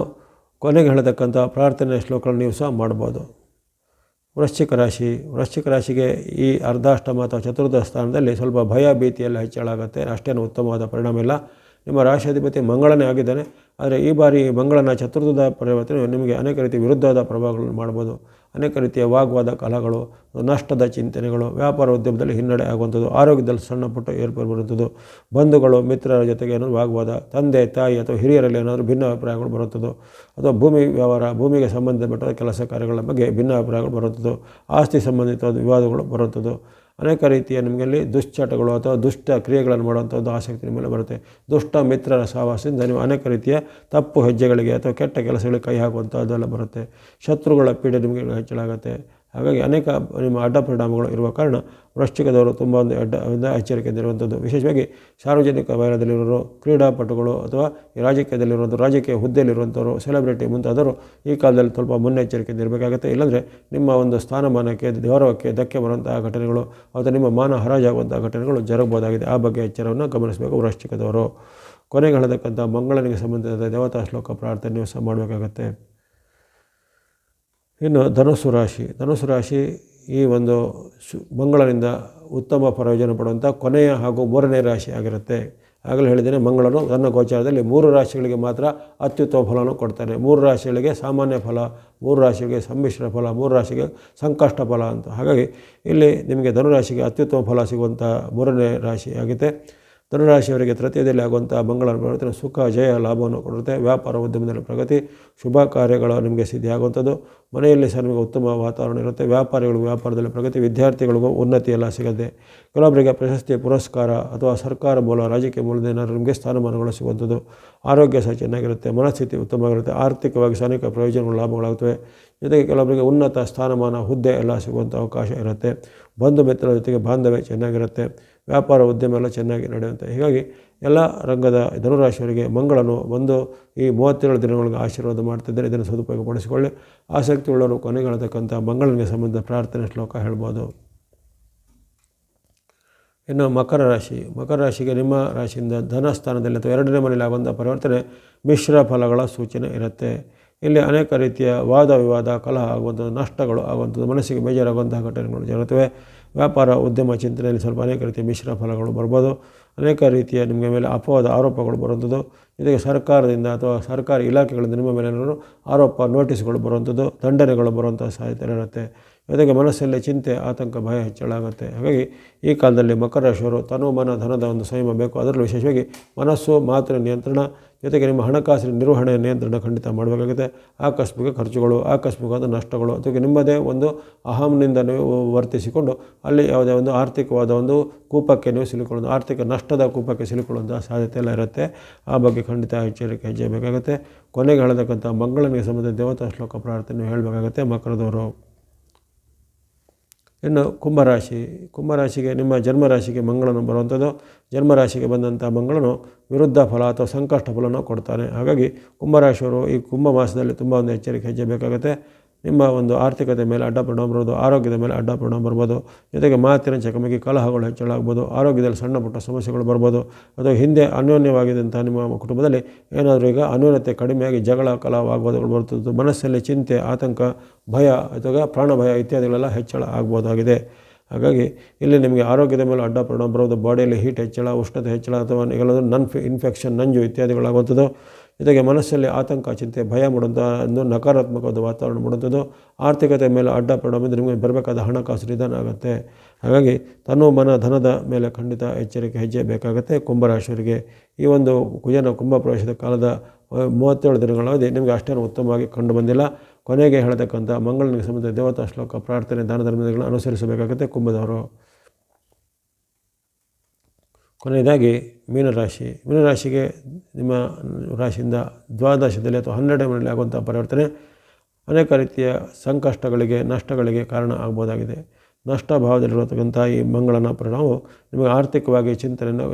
ಕೊನೆಗೆ ಹೇಳತಕ್ಕಂಥ ಪ್ರಾರ್ಥನೆ ಶ್ಲೋಕಗಳನ್ನು ನೀವು ಸಹ ಮಾಡ್ಬೋದು. ವೃಶ್ಚಿಕ ರಾಶಿಗೆ ಈ ಅರ್ಧಾಷ್ಟಮ ಅಥವಾ ಚತುರ್ಥ ಸ್ಥಾನದಲ್ಲಿ ಸ್ವಲ್ಪ ಭಯ ಭೀತಿಯೆಲ್ಲ ಹೆಚ್ಚಳ ಆಗುತ್ತೆ. ಅಷ್ಟೇನು ಉತ್ತಮವಾದ ಪರಿಣಾಮ ಇಲ್ಲ. ನಿಮ್ಮ ರಾಶಿಯಾಧಿಪತಿ ಮಂಗಳನೇ ಆಗಿದ್ದಾನೆ. ಆದರೆ ಈ ಬಾರಿ ಮಂಗಳನ ಚತುರ್ಥದ ಪರಿವರ್ತನೆ ನಿಮಗೆ ಅನೇಕ ರೀತಿಯ ವಿರುದ್ಧವಾದ ಪ್ರಭಾವಗಳನ್ನು ಮಾಡ್ಬೋದು. ಅನೇಕ ರೀತಿಯ ವಾಗ್ವಾದ, ಕಲಹಗಳು, ನಷ್ಟದ ಚಿಂತನೆಗಳು, ವ್ಯಾಪಾರ ಉದ್ಯಮದಲ್ಲಿ ಹಿನ್ನಡೆ ಆಗುವಂಥದ್ದು, ಆರೋಗ್ಯದಲ್ಲಿ ಸಣ್ಣ ಪುಟ್ಟ ಏರ್ಪಡುವಂಥದ್ದು, ಬಂಧುಗಳು ಮಿತ್ರರ ಜೊತೆಗೆ ಏನಾದರೂ ವಾಗ್ವಾದ, ತಂದೆ ತಾಯಿ ಅಥವಾ ಹಿರಿಯರಲ್ಲಿ ಏನಾದರೂ ಭಿನ್ನ ಅಭಿಪ್ರಾಯಗಳು ಬರುವಂಥದ್ದು, ಅಥವಾ ಭೂಮಿ ವ್ಯವಹಾರ, ಭೂಮಿಗೆ ಸಂಬಂಧಪಟ್ಟ ಕೆಲಸ ಕಾರ್ಯಗಳ ಬಗ್ಗೆ ಭಿನ್ನ ಅಭಿಪ್ರಾಯಗಳು ಬರುವಂಥದ್ದು, ಆಸ್ತಿ ಸಂಬಂಧಿತ ವಿವಾದಗಳು ಬರುವಂಥದ್ದು, ಅನೇಕ ರೀತಿಯ ನಿಮಗಲ್ಲಿ ದುಶ್ಚಟಗಳು ಅಥವಾ ದುಷ್ಟ ಕ್ರಿಯೆಗಳನ್ನು ಮಾಡುವಂಥದ್ದು ಆಸಕ್ತಿ ನಿಮ್ಮ ಮೇಲೆ ಬರುತ್ತೆ. ದುಷ್ಟ ಮಿತ್ರರ ಸಹವಾಸದಿಂದ ನೀವು ಅನೇಕ ರೀತಿಯ ತಪ್ಪು ಹೆಜ್ಜೆಗಳಿಗೆ ಅಥವಾ ಕೆಟ್ಟ ಕೆಲಸಗಳಿಗೆ ಕೈ ಹಾಕುವಂಥದ್ದೆಲ್ಲ ಬರುತ್ತೆ. ಶತ್ರುಗಳ ಪೀಡೆ ನಿಮಗೆ ಹೆಚ್ಚಳ ಆಗುತ್ತೆ. ಹಾಗಾಗಿ ಅನೇಕ ನಿಮ್ಮ ಅಡ್ಡ ಪರಿಣಾಮಗಳು ಇರುವ ಕಾರಣ ವೃಶ್ಚಿಕದವರು ತುಂಬ ಒಂದು ಎಚ್ಚರಿಕೆಯಿಂದ ಇರುವಂಥದ್ದು. ವಿಶೇಷವಾಗಿ ಸಾರ್ವಜನಿಕ ವಲಯದಲ್ಲಿರೋರು, ಕ್ರೀಡಾಪಟುಗಳು ಅಥವಾ ರಾಜಕೀಯದಲ್ಲಿರುವಂಥ ರಾಜಕೀಯ ಹುದ್ದೆಯಲ್ಲಿರುವಂಥವರು, ಸೆಲೆಬ್ರಿಟಿ ಮುಂತಾದವರು ಈ ಕಾಲದಲ್ಲಿ ಸ್ವಲ್ಪ ಮುನ್ನೆಚ್ಚರಿಕೆಯಿಂದ ಇರಬೇಕಾಗುತ್ತೆ. ಇಲ್ಲಾಂದರೆ ನಿಮ್ಮ ಒಂದು ಸ್ಥಾನಮಾನಕ್ಕೆ, ಗೌರವಕ್ಕೆ ಧಕ್ಕೆ ಬರುವಂತಹ ಘಟನೆಗಳು ಅಥವಾ ನಿಮ್ಮ ಮಾನ ಹರಾಜಾಗುವಂಥ ಘಟನೆಗಳು ಜರುಗಬಹುದಾಗಿದೆ. ಆ ಬಗ್ಗೆ ಎಚ್ಚರವನ್ನು ಗಮನಿಸಬೇಕು ವೃಶ್ಚಿಕದವರು. ಕೊನೆಗೆ ಹೇಳತಕ್ಕಂಥ ಮಂಗಳನಿಗೆ ಸಂಬಂಧಿಸಿದ ದೇವತಾ ಶ್ಲೋಕ ಪ್ರಾರ್ಥನೆ ಸಹ ಮಾಡಬೇಕಾಗತ್ತೆ. ಇನ್ನು ಧನುಸ್ಸು ರಾಶಿ ಈ ಒಂದು ಮಂಗಳನಿಂದ ಉತ್ತಮ ಪ್ರಯೋಜನ ಪಡುವಂಥ ಕೊನೆಯ ಹಾಗೂ ಮೂರನೇ ರಾಶಿ ಆಗಿರುತ್ತೆ. ಆಗಲೇ ಹೇಳಿದ್ದೇನೆ, ಮಂಗಳನು ತನ್ನ ಗೋಚಾರದಲ್ಲಿ 3 ರಾಶಿಗಳಿಗೆ ಮಾತ್ರ ಅತ್ಯುತ್ತಮ ಫಲವನ್ನು ಕೊಡ್ತಾನೆ. 3 ರಾಶಿಗಳಿಗೆ ಸಾಮಾನ್ಯ ಫಲ, 3 ರಾಶಿಗಳಿಗೆ ಸಮ್ಮಿಶ್ರ ಫಲ, 3 ರಾಶಿಗೆ ಸಂಕಷ್ಟ ಫಲ ಅಂತ. ಹಾಗಾಗಿ ಇಲ್ಲಿ ನಿಮಗೆ ಧನುರಾಶಿಗೆ ಅತ್ಯುತ್ತಮ ಫಲ ಸಿಗುವಂಥ 3ನೇ ರಾಶಿ ಆಗಿದೆ. ಧನುರಾಶಿಯವರಿಗೆ ತೃತೀಯದಲ್ಲಿ ಆಗುವಂಥ ಮಂಗಳನ ಪರಿವರ್ತನೆ ಸುಖ, ಜಯ, ಲಾಭವನ್ನು ಕೊಡುತ್ತೆ. ವ್ಯಾಪಾರ ಉದ್ಯಮದಲ್ಲಿ ಪ್ರಗತಿ, ಶುಭ ಕಾರ್ಯಗಳು ನಿಮಗೆ ಸಿದ್ಧಿಯಾಗುವಂಥದ್ದು. ಮನೆಯಲ್ಲಿ ಸಹ ನಿಮಗೆ ಉತ್ತಮ ವಾತಾವರಣ ಇರುತ್ತೆ. ವ್ಯಾಪಾರಿಗಳಿಗೂ ವ್ಯಾಪಾರದಲ್ಲಿ ಪ್ರಗತಿ, ವಿದ್ಯಾರ್ಥಿಗಳಿಗೂ ಉನ್ನತಿ ಎಲ್ಲ ಸಿಗುತ್ತೆ. ಕೆಲವೊಬ್ಬರಿಗೆ ಪ್ರಶಸ್ತಿ, ಪುರಸ್ಕಾರ ಅಥವಾ ಸರ್ಕಾರ ಮೂಲ, ರಾಜಕೀಯ ಮೂಲದ ಏನಾದರೂ ನಿಮಗೆ ಸ್ಥಾನಮಾನಗಳು ಸಿಗುವಂಥದ್ದು. ಆರೋಗ್ಯ ಸಹ ಚೆನ್ನಾಗಿರುತ್ತೆ. ಮನಸ್ಥಿತಿ ಉತ್ತಮವಾಗಿರುತ್ತೆ. ಆರ್ಥಿಕವಾಗಿ ಸಹ ಅನೇಕ ಪ್ರಯೋಜನಗಳು, ಲಾಭಗಳಾಗುತ್ತವೆ. ಜೊತೆಗೆ ಕೆಲವೊಬ್ಬರಿಗೆ ಉನ್ನತ ಸ್ಥಾನಮಾನ, ಹುದ್ದೆ ಎಲ್ಲ ಸಿಗುವಂಥ ಅವಕಾಶ ಇರುತ್ತೆ. ಬಂಧು ಮಿತ್ರರ ಜೊತೆಗೆ ಬಾಂಧವ್ಯ ಚೆನ್ನಾಗಿರುತ್ತೆ. ವ್ಯಾಪಾರ ಉದ್ಯಮ ಎಲ್ಲ ಚೆನ್ನಾಗಿ ನಡೆಯುತ್ತೆ. ಹೀಗಾಗಿ ಎಲ್ಲ ರಂಗದ ಧನುರಾಶಿಯವರಿಗೆ ಮಂಗಳನು ಬಂದು ಈ 37 ದಿನಗಳಿಗೆ ಆಶೀರ್ವಾದ ಮಾಡ್ತಿದ್ದಾರೆ. ಇದನ್ನು ಸದುಪಯೋಗಪಡಿಸಿಕೊಳ್ಳಿ. ಆಸಕ್ತಿ ಉಳ್ಳವರು ಕೊನೆಗೆ ಹೇಳ್ತಕ್ಕಂಥ ಮಂಗಳನಿಗೆ ಸಂಬಂಧ ಪ್ರಾರ್ಥನೆ ಶ್ಲೋಕ ಹೇಳ್ಬೋದು. ಇನ್ನು ಮಕರ ರಾಶಿಗೆ ನಿಮ್ಮ ರಾಶಿಯಿಂದ ಧನಸ್ಥಾನದಲ್ಲಿ ಅಥವಾ 2ನೇ ಮನೆಯಲ್ಲಿ ಆಗುವಂಥ ಪರಿವರ್ತನೆ ಮಿಶ್ರ ಫಲಗಳ ಸೂಚನೆ ಇರುತ್ತೆ. ಇಲ್ಲಿ ಅನೇಕ ರೀತಿಯ ವಾದ ವಿವಾದ, ಕಲಹ ಆಗುವಂಥದ್ದು, ನಷ್ಟಗಳು ಆಗುವಂಥದ್ದು, ಮನಸ್ಸಿಗೆ ಬೇಜಾರಾಗುವಂತಹ ಘಟನೆಗಳು ಜರುಗುತ್ತವೆ. ವ್ಯಾಪಾರ ಉದ್ಯಮ ಚಿಂತನೆಯಲ್ಲಿ ಸ್ವಲ್ಪ ಅನೇಕ ರೀತಿಯ ಮಿಶ್ರ ಫಲಗಳು ಬರ್ಬೋದು. ಅನೇಕ ರೀತಿಯ ನಿಮಗೆ ಮೇಲೆ ಅಪವಾದ ಆರೋಪಗಳು ಬರುವಂಥದ್ದು, ಜೊತೆಗೆ ಸರ್ಕಾರದಿಂದ ಅಥವಾ ಸರ್ಕಾರಿ ಇಲಾಖೆಗಳಿಂದ ನಿಮ್ಮ ಮೇಲೆ ಏನಾದರೂ ಆರೋಪ ನೋಟಿಸ್ಗಳು ಬರುವಂಥದ್ದು, ದಂಡನೆಗಳು ಬರುವಂಥ ಸಾಧ್ಯತೆ ಇರುತ್ತೆ. ಜೊತೆಗೆ ಮನಸ್ಸಲ್ಲಿ ಚಿಂತೆ, ಆತಂಕ, ಭಯ ಹೆಚ್ಚಳ ಆಗುತ್ತೆ. ಹಾಗಾಗಿ ಈ ಕಾಲದಲ್ಲಿ ಮಕರ ರಾಶಿಯವರು ತನು ಮನ ಧನದ ಒಂದು ಸಂಯಮ ಬೇಕು. ಅದರಲ್ಲೂ ವಿಶೇಷವಾಗಿ ಮನಸ್ಸು ಮಾತಿನ ನಿಯಂತ್ರಣ, ಜೊತೆಗೆ ನಿಮ್ಮ ಹಣಕಾಸಿನ ನಿರ್ವಹಣೆ ನಿಯಂತ್ರಣ ಖಂಡಿತ ಮಾಡಬೇಕಾಗುತ್ತೆ. ಆಕಸ್ಮಿಕ ಖರ್ಚುಗಳು, ಆಕಸ್ಮಿಕವಾದ ನಷ್ಟಗಳು, ಅಥವಾ ನಿಮ್ಮದೇ ಒಂದು ಅಹಂನಿಂದ ನೀವು ವರ್ತಿಸಿಕೊಂಡು ಅಲ್ಲಿ ಯಾವುದೇ ಒಂದು ಆರ್ಥಿಕವಾದ ಒಂದು ಕೂಪಕ್ಕೆ ನೀವು ಸಿಲುಕೊಳ್ಳೋದು, ಆರ್ಥಿಕ ನಷ್ಟದ ಕೂಪಕ್ಕೆ ಸಿಲುಕೊಳ್ಳುವಂಥ ಸಾಧ್ಯತೆ ಎಲ್ಲ ಇರುತ್ತೆ. ಆ ಬಗ್ಗೆ ಖಂಡಿತ ಎಚ್ಚರಿಕೆ ಹೆಜ್ಜೆ ಬೇಕಾಗುತ್ತೆ. ಕೊನೆಗೆ ಹೇಳತಕ್ಕಂಥ ಮಂಗಳನಿಗೆ ಸಂಬಂಧ ದೇವತಾ ಶ್ಲೋಕ ಪ್ರಾರ್ಥನೆ ಹೇಳಬೇಕಾಗುತ್ತೆ ಮಕರದವರು. ಇನ್ನು ಕುಂಭರಾಶಿಗೆ ನಿಮ್ಮ ಜನ್ಮರಾಶಿಗೆ ಮಂಗಳನು ಬರುವಂಥದ್ದು. ಜನ್ಮರಾಶಿಗೆ ಬಂದಂಥ ಮಂಗಳನು ವಿರುದ್ಧ ಫಲ ಅಥವಾ ಸಂಕಷ್ಟ ಫಲನ ಕೊಡ್ತಾನೆ. ಹಾಗಾಗಿ ಕುಂಭರಾಶಿಯವರು ಈ ಕುಂಭ ಮಾಸದಲ್ಲಿ ತುಂಬ ಒಂದು ಎಚ್ಚರಿಕೆ ಹೆಜ್ಜೆ ಬೇಕಾಗುತ್ತೆ. ನಿಮ್ಮ ಒಂದು ಆರ್ಥಿಕತೆ ಮೇಲೆ ಅಡ್ಡ ಪರಿಣಾಮ ಬರ್ಬೋದು, ಆರೋಗ್ಯದ ಮೇಲೆ ಅಡ್ಡ ಪರಿಣಾಮ ಬರ್ಬೋದು, ಜೊತೆಗೆ ಮಾತಿನ ಚಕಮಕಿ, ಕಲಹಗಳು ಹೆಚ್ಚಳ ಆಗ್ಬೋದು, ಆರೋಗ್ಯದಲ್ಲಿ ಸಣ್ಣ ಪುಟ್ಟ ಸಮಸ್ಯೆಗಳು ಬರ್ಬೋದು. ಅಥವಾ ಹಿಂದೆ ಅನ್ಯೋನ್ಯವಾಗಿದ್ದಂಥ ನಿಮ್ಮ ಕುಟುಂಬದಲ್ಲಿ ಏನಾದರೂ ಈಗ ಅನ್ಯೋನ್ಯತೆ ಕಡಿಮೆಯಾಗಿ ಜಗಳ ಕಲಹವಾಗುವುದಗಳು ಬರ್ತದ್ದು, ಮನಸ್ಸಲ್ಲಿ ಚಿಂತೆ, ಆತಂಕ, ಭಯ ಅಥವಾ ಪ್ರಾಣ ಭಯ ಇತ್ಯಾದಿಗಳೆಲ್ಲ ಹೆಚ್ಚಳ ಆಗ್ಬೋದಾಗಿದೆ. ಹಾಗಾಗಿ ಇಲ್ಲಿ ನಿಮಗೆ ಆರೋಗ್ಯದ ಮೇಲೆ ಅಡ್ಡ ಪರಿಣಾಮ ಬರೋದು, ಬಾಡಿಯಲ್ಲಿ ಹೀಟ್ ಹೆಚ್ಚಳ, ಉಷ್ಣತೆ ಹೆಚ್ಚಳ, ಅಥವಾ ಎಲ್ಲಾದರೂ ಇನ್ಫೆಕ್ಷನ್, ನಂಜು ಇತ್ಯಾದಿಗಳಾಗುವಂಥದ್ದು, ಜೊತೆಗೆ ಮನಸ್ಸಲ್ಲಿ ಆತಂಕ, ಚಿಂತೆ, ಭಯ ಮಾಡುವಂಥ ಒಂದು ನಕಾರಾತ್ಮಕವಾದ ವಾತಾವರಣ ಮಾಡುವಂಥದ್ದು, ಆರ್ಥಿಕತೆ ಮೇಲೆ ಅಡ್ಡ ಪರಿಣಾಮದಿಂದ ನಿಮಗೆ ಬರಬೇಕಾದ ಹಣಕಾಸು ನಿಧಾನ ಆಗುತ್ತೆ. ಹಾಗಾಗಿ ತನು ಮನ ಧನದ ಮೇಲೆ ಖಂಡಿತ ಎಚ್ಚರಿಕೆ ಹೆಜ್ಜೆ ಬೇಕಾಗುತ್ತೆ ಕುಂಭರಾಶಿಯವರಿಗೆ. ಈ ಒಂದು ಕುಜನ ಕುಂಭ ಪ್ರವೇಶದ ಕಾಲದ 37 ದಿನಗಳ ಅವಧಿ ನಿಮಗೆ ಅಷ್ಟೇನು ಉತ್ತಮವಾಗಿ ಕಂಡು ಬಂದಿಲ್ಲ. ಕೊನೆಗೆ ಹೇಳತಕ್ಕಂಥ ಮಂಗಳನಿಗೆ ಸಂಬಂಧ ದೇವತಾ ಶ್ಲೋಕ ಪ್ರಾರ್ಥನೆ, ದಾನ ಧರ್ಮಗಳನ್ನು ಅನುಸರಿಸಬೇಕಾಗುತ್ತೆ ಕುಂಭದವರು. ಕೊನೆಯದಾಗಿ ಮೀನರಾಶಿಗೆ ನಿಮ್ಮ ರಾಶಿಯಿಂದ ದ್ವಾದಶದಲ್ಲಿ ಅಥವಾ 12ನೇ ಮನೆಯಲ್ಲಿ ಆಗುವಂಥ ಪರಿವರ್ತನೆ ಅನೇಕ ರೀತಿಯ ಸಂಕಷ್ಟಗಳಿಗೆ, ನಷ್ಟಗಳಿಗೆ ಕಾರಣ ಆಗ್ಬೋದಾಗಿದೆ. ನಷ್ಟ ಭಾವದಲ್ಲಿರತಕ್ಕಂಥ ಈ ಮಂಗಳನ ಪರಿಣಾಮವು ನಿಮಗೆ ಆರ್ಥಿಕವಾಗಿ ಚಿಂತೆಯನ್ನು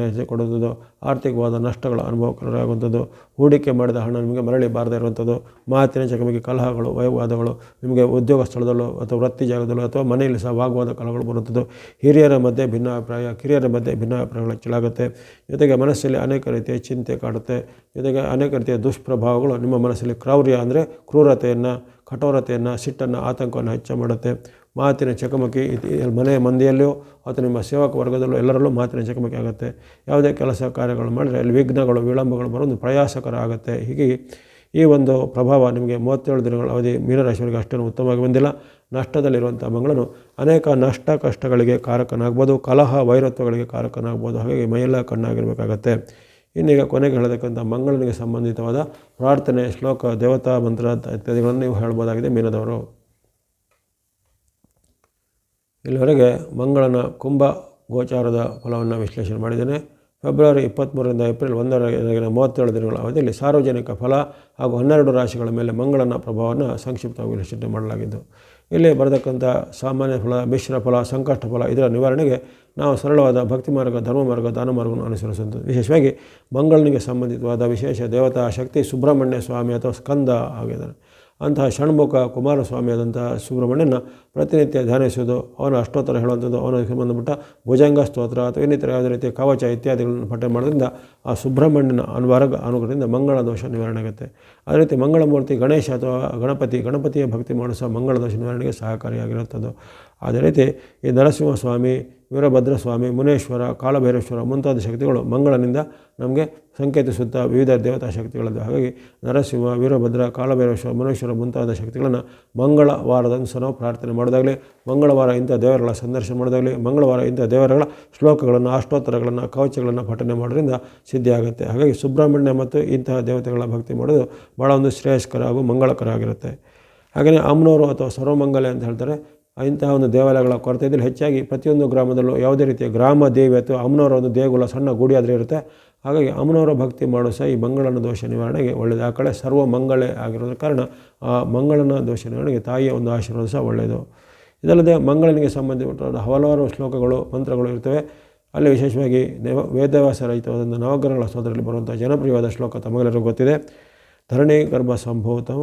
ಹೆಚ್ಚಿಕೊಡುವಂಥದ್ದು, ಆರ್ಥಿಕವಾದ ನಷ್ಟಗಳ ಅನುಭವಕರಾಗುವಂಥದ್ದು, ಹೂಡಿಕೆ ಮಾಡಿದ ಹಣ ನಿಮಗೆ ಮರಳಿ ಬಾರದೇ ಇರುವಂಥದ್ದು, ಮಾತಿನ ಚಕಮಕಿ, ಕಲಹಗಳು, ವೈವಾದಗಳು, ನಿಮಗೆ ಉದ್ಯೋಗ ಸ್ಥಳದಲ್ಲೋ ಅಥವಾ ವೃತ್ತಿ ಜಾಗದಲ್ಲೋ ಅಥವಾ ಮನೆಯಲ್ಲಿ ಸಹ ವಾಗ್ವಾದ ಕಲಹಗಳು ಬರುವಂಥದ್ದು, ಹಿರಿಯರ ಮಧ್ಯೆ ಭಿನ್ನಾಭಿಪ್ರಾಯ, ಕಿರಿಯರ ಮಧ್ಯೆ ಭಿನ್ನಾಭಿಪ್ರಾಯಗಳು ಹೆಚ್ಚಾಗುತ್ತೆ. ಜೊತೆಗೆ ಮನಸ್ಸಲ್ಲಿ ಅನೇಕ ರೀತಿಯ ಚಿಂತೆ ಕಾಡುತ್ತೆ. ಜೊತೆಗೆ ಅನೇಕ ರೀತಿಯ ದುಷ್ಪ್ರಭಾವಗಳು ನಿಮ್ಮ ಮನಸ್ಸಲ್ಲಿ ಕ್ರೌರ್ಯ ಅಂದರೆ ಕ್ರೂರತೆಯನ್ನು, ಕಠೋರತೆಯನ್ನು, ಸಿಟ್ಟನ್ನು, ಆತಂಕವನ್ನು ಹೆಚ್ಚು ಮಾಡುತ್ತೆ. ಮಾತಿನ ಚಕಮಕಿ ಮನೆಯ ಮಂದಿಯಲ್ಲೂ ಅಥವಾ ನಿಮ್ಮ ಸೇವಕ ವರ್ಗದಲ್ಲೂ ಎಲ್ಲರಲ್ಲೂ ಮಾತಿನ ಚಕಮಕಿ ಆಗುತ್ತೆ. ಯಾವುದೇ ಕೆಲಸ ಕಾರ್ಯಗಳು ಮಾಡಿದರೆ ಅಲ್ಲಿ ವಿಘ್ನಗಳು, ವಿಳಂಬಗಳು ಬರೋದು ಪ್ರಯಾಸಕರ ಆಗುತ್ತೆ. ಹೀಗೆ ಈ ಒಂದು ಪ್ರಭಾವ ನಿಮಗೆ 37 ದಿನಗಳ ಅವಧಿ ಮೀನರಾಶಿಯವರಿಗೆ ಅಷ್ಟೇನು ಉತ್ತಮವಾಗಿ ಬಂದಿಲ್ಲ. ನಷ್ಟದಲ್ಲಿರುವಂಥ ಮಂಗಳನು ಅನೇಕ ನಷ್ಟ ಕಷ್ಟಗಳಿಗೆ ಕಾರಕನಾಗ್ಬೋದು, ಕಲಹ ವೈರತ್ವಗಳಿಗೆ ಕಾರಕನಾಗ್ಬೋದು. ಹಾಗಾಗಿ ಮೈಯೆಲ್ಲ ಕಣ್ಣಾಗಿರಬೇಕಾಗತ್ತೆ. ಇನ್ನೀಗ ಕೊನೆಗೆ ಹೇಳತಕ್ಕಂಥ ಮಂಗಳನಿಗೆ ಸಂಬಂಧಿತವಾದ ಪ್ರಾರ್ಥನೆ, ಶ್ಲೋಕ, ದೇವತಾ ಮಂತ್ರ ಇತ್ಯಾದಿಗಳನ್ನು ನೀವು ಹೇಳ್ಬೋದಾಗಿದೆ ಮೀನದವರು. ಇಲ್ಲಿವರೆಗೆ ಮಂಗಳನ ಕುಂಭ ಗೋಚಾರದ ಫಲವನ್ನು ವಿಶ್ಲೇಷಣೆ ಮಾಡಿದ್ದೇನೆ. ಫೆಬ್ರವರಿ 23ರಿಂದ ಏಪ್ರಿಲ್ 1ರವರೆಗಿನ 37 ದಿನಗಳ ಅವಧಿಯಲ್ಲಿ ಸಾರ್ವಜನಿಕ ಫಲ ಹಾಗೂ 12 ರಾಶಿಗಳ ಮೇಲೆ ಮಂಗಳನ ಪ್ರಭಾವವನ್ನು ಸಂಕ್ಷಿಪ್ತವಾಗಿ ವಿಶ್ಲೇಷಣೆ ಮಾಡಲಾಗಿದ್ದು, ಇಲ್ಲಿ ಬರತಕ್ಕಂಥ ಸಾಮಾನ್ಯ ಫಲ, ಮಿಶ್ರ ಫಲ, ಸಂಕಷ್ಟ ಫಲ ಇದರ ನಿವಾರಣೆಗೆ ನಾವು ಸರಳವಾದ ಭಕ್ತಿ ಮಾರ್ಗ, ಧರ್ಮ ಮಾರ್ಗ, ದಾನ ಮಾರ್ಗವನ್ನು ಅನುಸರಿಸುವಂಥದ್ದು. ವಿಶೇಷವಾಗಿ ಮಂಗಳನಿಗೆ ಸಂಬಂಧಿತವಾದ ವಿಶೇಷ ದೇವತಾ ಶಕ್ತಿ ಸುಬ್ರಹ್ಮಣ್ಯ ಸ್ವಾಮಿ ಅಥವಾ ಸ್ಕಂದ ಆಗಿದ್ದಾನೆ. ಅಂತಹ ಷಣ್ಮುಖ ಕುಮಾರಸ್ವಾಮಿಯಾದಂತಹ ಸುಬ್ರಹ್ಮಣ್ಯನ ಪ್ರತಿನಿತ್ಯ ಧ್ಯಾನಿಸುವುದು, ಅವನ ಅಷ್ಟೋತ್ತರ ಹೇಳುವಂಥದ್ದು, ಅವನಿಗೆ ಸಂಬಂಧಪಟ್ಟ ಭುಜಂಗ ಸ್ತೋತ್ರ ಅಥವಾ ಇನ್ನಿತರ ಯಾವುದೇ ರೀತಿಯ ಕವಚ ಇತ್ಯಾದಿಗಳನ್ನು ಪಠನೆ ಮಾಡೋದ್ರಿಂದ ಆ ಸುಬ್ರಹ್ಮಣ್ಯನ ಅನುಗ್ರಹದಿಂದ ಮಂಗಳ ದೋಷ ನಿವಾರಣೆ ಆಗುತ್ತೆ. ಅದೇ ರೀತಿ ಮಂಗಳಮೂರ್ತಿ ಗಣೇಶ ಅಥವಾ ಗಣಪತಿಯ ಭಕ್ತಿ ಮಾಡಿಸುವ ಮಂಗಳ ದೋಷ ನಿವಾರಣೆಗೆ ಸಹಕಾರಿಯಾಗಿರುತ್ತದೆ. ಅದೇ ರೀತಿ ಈ ನರಸಿಂಹಸ್ವಾಮಿ, ವೀರಭದ್ರಸ್ವಾಮಿ, ಮುನೇಶ್ವರ, ಕಾಲಭೈರೇಶ್ವರ ಮುಂತಾದ ಶಕ್ತಿಗಳು ಮಂಗಳನಿಂದ ನಮಗೆ ಸಂಕೇತಿಸುತ್ತಾ ವಿವಿಧ ದೇವತಾ ಶಕ್ತಿಗಳದ್ದು. ಹಾಗಾಗಿ ನರಸಿಂಹ, ವೀರಭದ್ರ, ಕಾಲಭೈರೇಶ್ವರ, ಮುನೇಶ್ವರ ಮುಂತಾದ ಶಕ್ತಿಗಳನ್ನು ಮಂಗಳವಾರದಂದು ಸಹ ನಾವು ಪ್ರಾರ್ಥನೆ ಮಾಡೋದಾಗಲಿ, ಮಂಗಳವಾರ ಇಂಥ ದೇವರುಗಳ ಸಂದರ್ಶನ ಮಾಡೋದಾಗಲಿ, ಮಂಗಳವಾರ ಇಂಥ ದೇವರುಗಳ ಶ್ಲೋಕಗಳನ್ನು, ಅಷ್ಟೋತ್ತರಗಳನ್ನು, ಕವಚಗಳನ್ನು ಪಠನೆ ಮಾಡೋದ್ರಿಂದ ಸಿದ್ಧಿಯಾಗುತ್ತೆ. ಹಾಗಾಗಿ ಸುಬ್ರಹ್ಮಣ್ಯ ಮತ್ತು ಇಂತಹ ದೇವತೆಗಳ ಭಕ್ತಿ ಮಾಡೋದು ಭಾಳ ಒಂದು ಶ್ರೇಯಸ್ಕರ ಹಾಗೂ ಮಂಗಳಕರ ಆಗಿರುತ್ತೆ. ಹಾಗೆಯೇ ಅಮ್ನೋರು ಅಥವಾ ಸರ್ವಮಂಗಲೆ ಅಂತ ಹೇಳ್ತಾರೆ. ಇಂತಹ ಒಂದು ದೇವಾಲಯಗಳ ಕೊರತೆ ಇದ್ದಲ್ಲಿ ಹೆಚ್ಚಾಗಿ ಪ್ರತಿಯೊಂದು ಗ್ರಾಮದಲ್ಲೂ ಯಾವುದೇ ರೀತಿಯ ಗ್ರಾಮ ದೇವಿ ಅಥವಾ ಅಮ್ಮನವರ ಒಂದು ದೇಗುಲ ಸಣ್ಣ ಗುಡಿ ಆದರೆ ಇರುತ್ತೆ. ಹಾಗಾಗಿ ಅಮ್ಮನವರ ಭಕ್ತಿ ಮಾಡೋ ಸಹ ಈ ಮಂಗಳನ ದೋಷ ನಿವಾರಣೆಗೆ ಒಳ್ಳೆಯದು. ಆ ಕಡೆ ಸರ್ವ ಮಂಗಳೆ ಆಗಿರೋದ್ರ ಕಾರಣ ಆ ಮಂಗಳನ ದೋಷ ನಿವಾರಣೆಗೆ ತಾಯಿಯ ಒಂದು ಆಶೀರ್ವಾದ ಸಹ ಒಳ್ಳೆಯದು. ಇದಲ್ಲದೆ ಮಂಗಳನಿಗೆ ಸಂಬಂಧಪಟ್ಟ ಹಲವಾರು ಶ್ಲೋಕಗಳು, ಮಂತ್ರಗಳು ಇರ್ತವೆ. ಅಲ್ಲಿ ವಿಶೇಷವಾಗಿ ವೇದವ್ಯಾಸ ರಚಿತವಾದ ನವಗ್ರಹಗಳ ಸ್ತೋತ್ರದಲ್ಲಿ ಬರುವಂಥ ಜನಪ್ರಿಯವಾದ ಶ್ಲೋಕ ತಮಗೆಲ್ಲರಿಗೂ ಗೊತ್ತಿದೆ. ಧರಣಿ ಗರ್ಭ ಸಂಭೂತಂ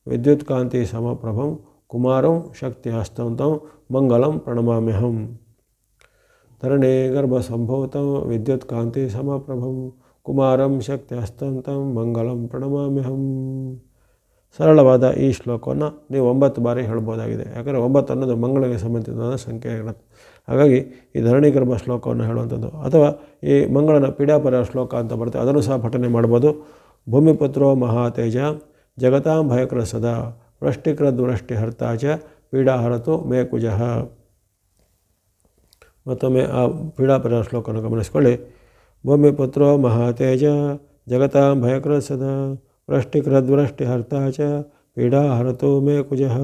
ವಿದ್ಯುತ್ ಕಾಂತಿ ಸಮಪ್ರಭಂ ಕುಮಾರಂ ಶಕ್ತಿ ಹಸ್ತಂತಂ ಮಂಗಳಂ ಪ್ರಣಮಾಮ್ಯಹಂ. ಧರಣಿ ಗರ್ಭ ಸಂಭೂತಂ ವಿದ್ಯುತ್ ಕಾಂತಿ ಸಮಪ್ರಭಂ ಕುಮಾರಂ ಶಕ್ತಿ ಹಸ್ತಂತಂ ಮಂಗಳಂ ಪ್ರಣಮಾಮ್ಯಹಂ. ಸರಳವಾದ ಈ ಶ್ಲೋಕವನ್ನು ನೀವು 9 ಬಾರಿ ಹೇಳ್ಬೋದಾಗಿದೆ. ಯಾಕಂದರೆ 9 ಅನ್ನೋದು ಮಂಗಳಿಗೆ ಸಂಬಂಧಿಸಿದ ಸಂಖ್ಯೆ ಆಗಿರುತ್ತೆ. ಹಾಗಾಗಿ ಈ ಧರಣಿ ಗರ್ಭ ಶ್ಲೋಕವನ್ನು ಹೇಳುವಂಥದ್ದು ಅಥವಾ ಈ ಮಂಗಳನ ಪೀಡಾಪರ ಶ್ಲೋಕ ಅಂತ ಬರುತ್ತೆ, ಅದನ್ನು ಸಹ ಪಠನೆ ಮಾಡ್ಬೋದು. ಭೂಮಿಪುತ್ರೋ ಮಹಾತೇಜ ಜಗತಾಂ ಭಯಕರ ಸದಾ ವೃಷ್ಟಿಕೃದ್ವೃಷ್ಟಿ ಹರ್ತಾ ಚ ಪೀಡಾಹರತು ಮೇ ಕುಜಃ. ಮತ್ತೊಮ್ಮೆ ಆ ಪೀಡಾಪರ ಶ್ಲೋಕವನ್ನು ಗಮನಿಸಿಕೊಳ್ಳಿ. ಭೂಮಿಪುತ್ರೋ ಮಹಾತೇಜ ಜಗತಾಂ ಭಯಕರ ಸದಾ ವೃಷ್ಟಿಕೃದ್ವೃಷ್ಟಿ ಹರ್ತಾ ಚ ಪೀಡಾಹರತು ಮೇ ಕುಜಃ.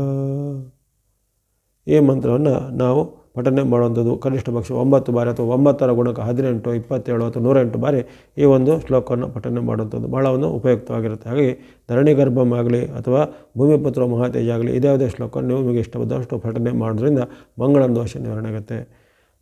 ಈ ಮಂತ್ರವನ್ನು ನಾವು ಪಠನೆ ಮಾಡುವಂಥದ್ದು ಕನಿಷ್ಠ ಪಕ್ಷ 9 ಬಾರಿ ಅಥವಾ 9ರ ಗುಣಕ 18, 27 ಅಥವಾ 108 ಬಾರಿ ಈ ಒಂದು ಶ್ಲೋಕವನ್ನು ಪಠನೆ ಮಾಡುವಂಥದ್ದು ಬಹಳ ಒಂದು ಉಪಯುಕ್ತವಾಗಿರುತ್ತೆ. ಹಾಗಾಗಿ ಧರಣಿ ಗರ್ಭಂ ಆಗಲಿ ಅಥವಾ ಭೂಮಿಪುತ್ರ ಮಹಾತೇಜ ಆಗಲಿ ಇದ್ಯಾವುದೇ ಶ್ಲೋಕವನ್ನು ನೀವು ನಿಮಗೆ ಇಷ್ಟವಾದಷ್ಟು ಪಠನೆ ಮಾಡೋದ್ರಿಂದ ಮಂಗಳನ ದೋಷ ನಿವಾರಣೆ ಆಗುತ್ತೆ.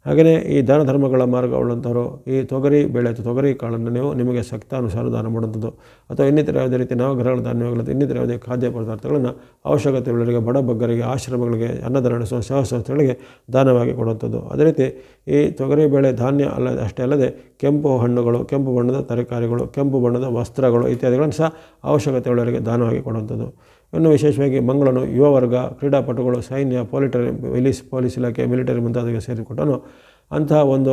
ಹಾಗೆಯೇ ಈ ದಾನ ಧರ್ಮಗಳ ಮಾರ್ಗವುಳ್ಳಂಥವರು ಈ ತೊಗರಿ ಬೇಳೆ ಅಥವಾ ತೊಗರಿ ಕಾಳನ್ನು ನೀವು ನಿಮಗೆ ಶಕ್ತಾನುಸಾರ ದಾನ ಮಾಡುವಂಥದ್ದು ಅಥವಾ ಇನ್ನಿತರ ಯಾವುದೇ ರೀತಿ ನವಗ್ರಹಗಳ ಧಾನ್ಯಗಳು ಇನ್ನಿತರ ಯಾವುದೇ ಖಾದ್ಯ ಪದಾರ್ಥಗಳನ್ನು ಅವಶ್ಯಕತೆಯುಳ್ಳವರಿಗೆ, ಬಡ ಬಗ್ಗರಿಗೆ, ಆಶ್ರಮಗಳಿಗೆ, ಅನ್ನದಾನ ನಡೆಸುವ ಸೇವಾ ಸಂಸ್ಥೆಗಳಿಗೆ ದಾನವಾಗಿ ಕೊಡುವಂಥದ್ದು. ಅದೇ ರೀತಿ ಈ ತೊಗರಿ ಬೇಳೆ ಧಾನ್ಯ ಅಷ್ಟೇ ಅಲ್ಲದೆ ಕೆಂಪು ಹಣ್ಣುಗಳು, ಕೆಂಪು ಬಣ್ಣದ ತರಕಾರಿಗಳು, ಕೆಂಪು ಬಣ್ಣದ ವಸ್ತ್ರಗಳು ಇತ್ಯಾದಿಗಳನ್ನು ಸಹ ಅವಶ್ಯಕತೆಯುಳ್ಳವರಿಗೆ ದಾನವಾಗಿ ಕೊಡುವಂಥದ್ದು. ಇನ್ನು ವಿಶೇಷವಾಗಿ ಮಂಗಳನು ಯುವ ವರ್ಗ, ಕ್ರೀಡಾಪಟುಗಳು, ಸೈನ್ಯ, ಪೊಲೀಸ್ ಇಲಾಖೆ, ಮಿಲಿಟರಿ ಮುಂತಾದಕ್ಕೆ ಸೇರಿಕೊಟ್ಟನು ಅಂತಹ ಒಂದು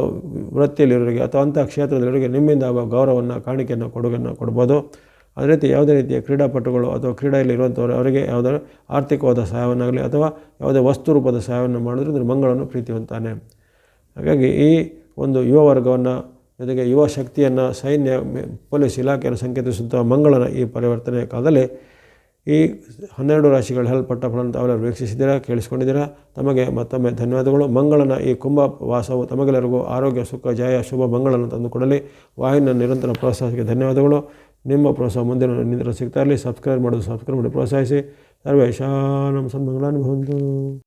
ವೃತ್ತಿಯಲ್ಲಿರೋರಿಗೆ ಅಥವಾ ಅಂಥ ಕ್ಷೇತ್ರದಲ್ಲಿರೋರಿಗೆ ನಿಮ್ಮಿಂದ ಆಗುವ ಗೌರವವನ್ನು, ಕಾಣಿಕೆಯನ್ನು, ಕೊಡುಗೆಯನ್ನು ಕೊಡ್ಬೋದು. ಅದೇ ರೀತಿ ಯಾವುದೇ ರೀತಿಯ ಕ್ರೀಡಾಪಟುಗಳು ಅಥವಾ ಕ್ರೀಡೆಯಲ್ಲಿ ಇರುವಂಥವ್ರು ಅವರಿಗೆ ಯಾವುದೇ ಆರ್ಥಿಕವಾದ ಸಹಾಯವನ್ನಾಗಲಿ ಅಥವಾ ಯಾವುದೇ ವಸ್ತು ರೂಪದ ಸಹಾಯವನ್ನು ಮಾಡೋದ್ರಿಂದ ಮಂಗಳನು ಪ್ರೀತಿವಂತಾನೆ. ಹಾಗಾಗಿ ಈ ಒಂದು ಯುವ ವರ್ಗವನ್ನು ಜೊತೆಗೆ ಯುವ ಶಕ್ತಿಯನ್ನು, ಸೈನ್ಯ, ಪೊಲೀಸ್ ಇಲಾಖೆಯನ್ನು ಸಂಕೇತಿಸುವಂಥ ಮಂಗಳನ ಈ ಪರಿವರ್ತನೆಯ ಕಾಲದಲ್ಲಿ ಈ 12 ರಾಶಿಗಳು ಹೇಳಲ್ಪಟ್ಟ ಫಲವನ್ನು ತಾವೆಲ್ಲರೂ ವೀಕ್ಷಿಸಿದ್ದೀರಾ, ಕೇಳಿಸ್ಕೊಂಡಿದ್ದೀರಾ. ತಮಗೆ ಮತ್ತೊಮ್ಮೆ ಧನ್ಯವಾದಗಳು. ಮಂಗಳನ ಈ ಕುಂಭ ವಾಸವು ತಮಗೆಲ್ಲರಿಗೂ ಆರೋಗ್ಯ, ಸುಖ, ಜಯ, ಶುಭ ಮಂಗಳನ ತಂದುಕೊಡಲಿ. ವಾಹಿನಿಯ ನಿರಂತರ ಪ್ರೋತ್ಸಾಹಕ್ಕೆ ಧನ್ಯವಾದಗಳು. ನಿಮ್ಮ ಪ್ರೋತ್ಸಾಹ ಮುಂದಿನ ನಿರಂತರ ಸಿಗ್ತಾ ಇರಲಿ. ಸಬ್ಸ್ಕ್ರೈಬ್ ಮಾಡಿ ಪ್ರೋತ್ಸಾಹಿಸಿ. ಸರ್ವೇಷಾಂ ಸನ್ಮಂಗಳಾನಿ ಭವಂತು.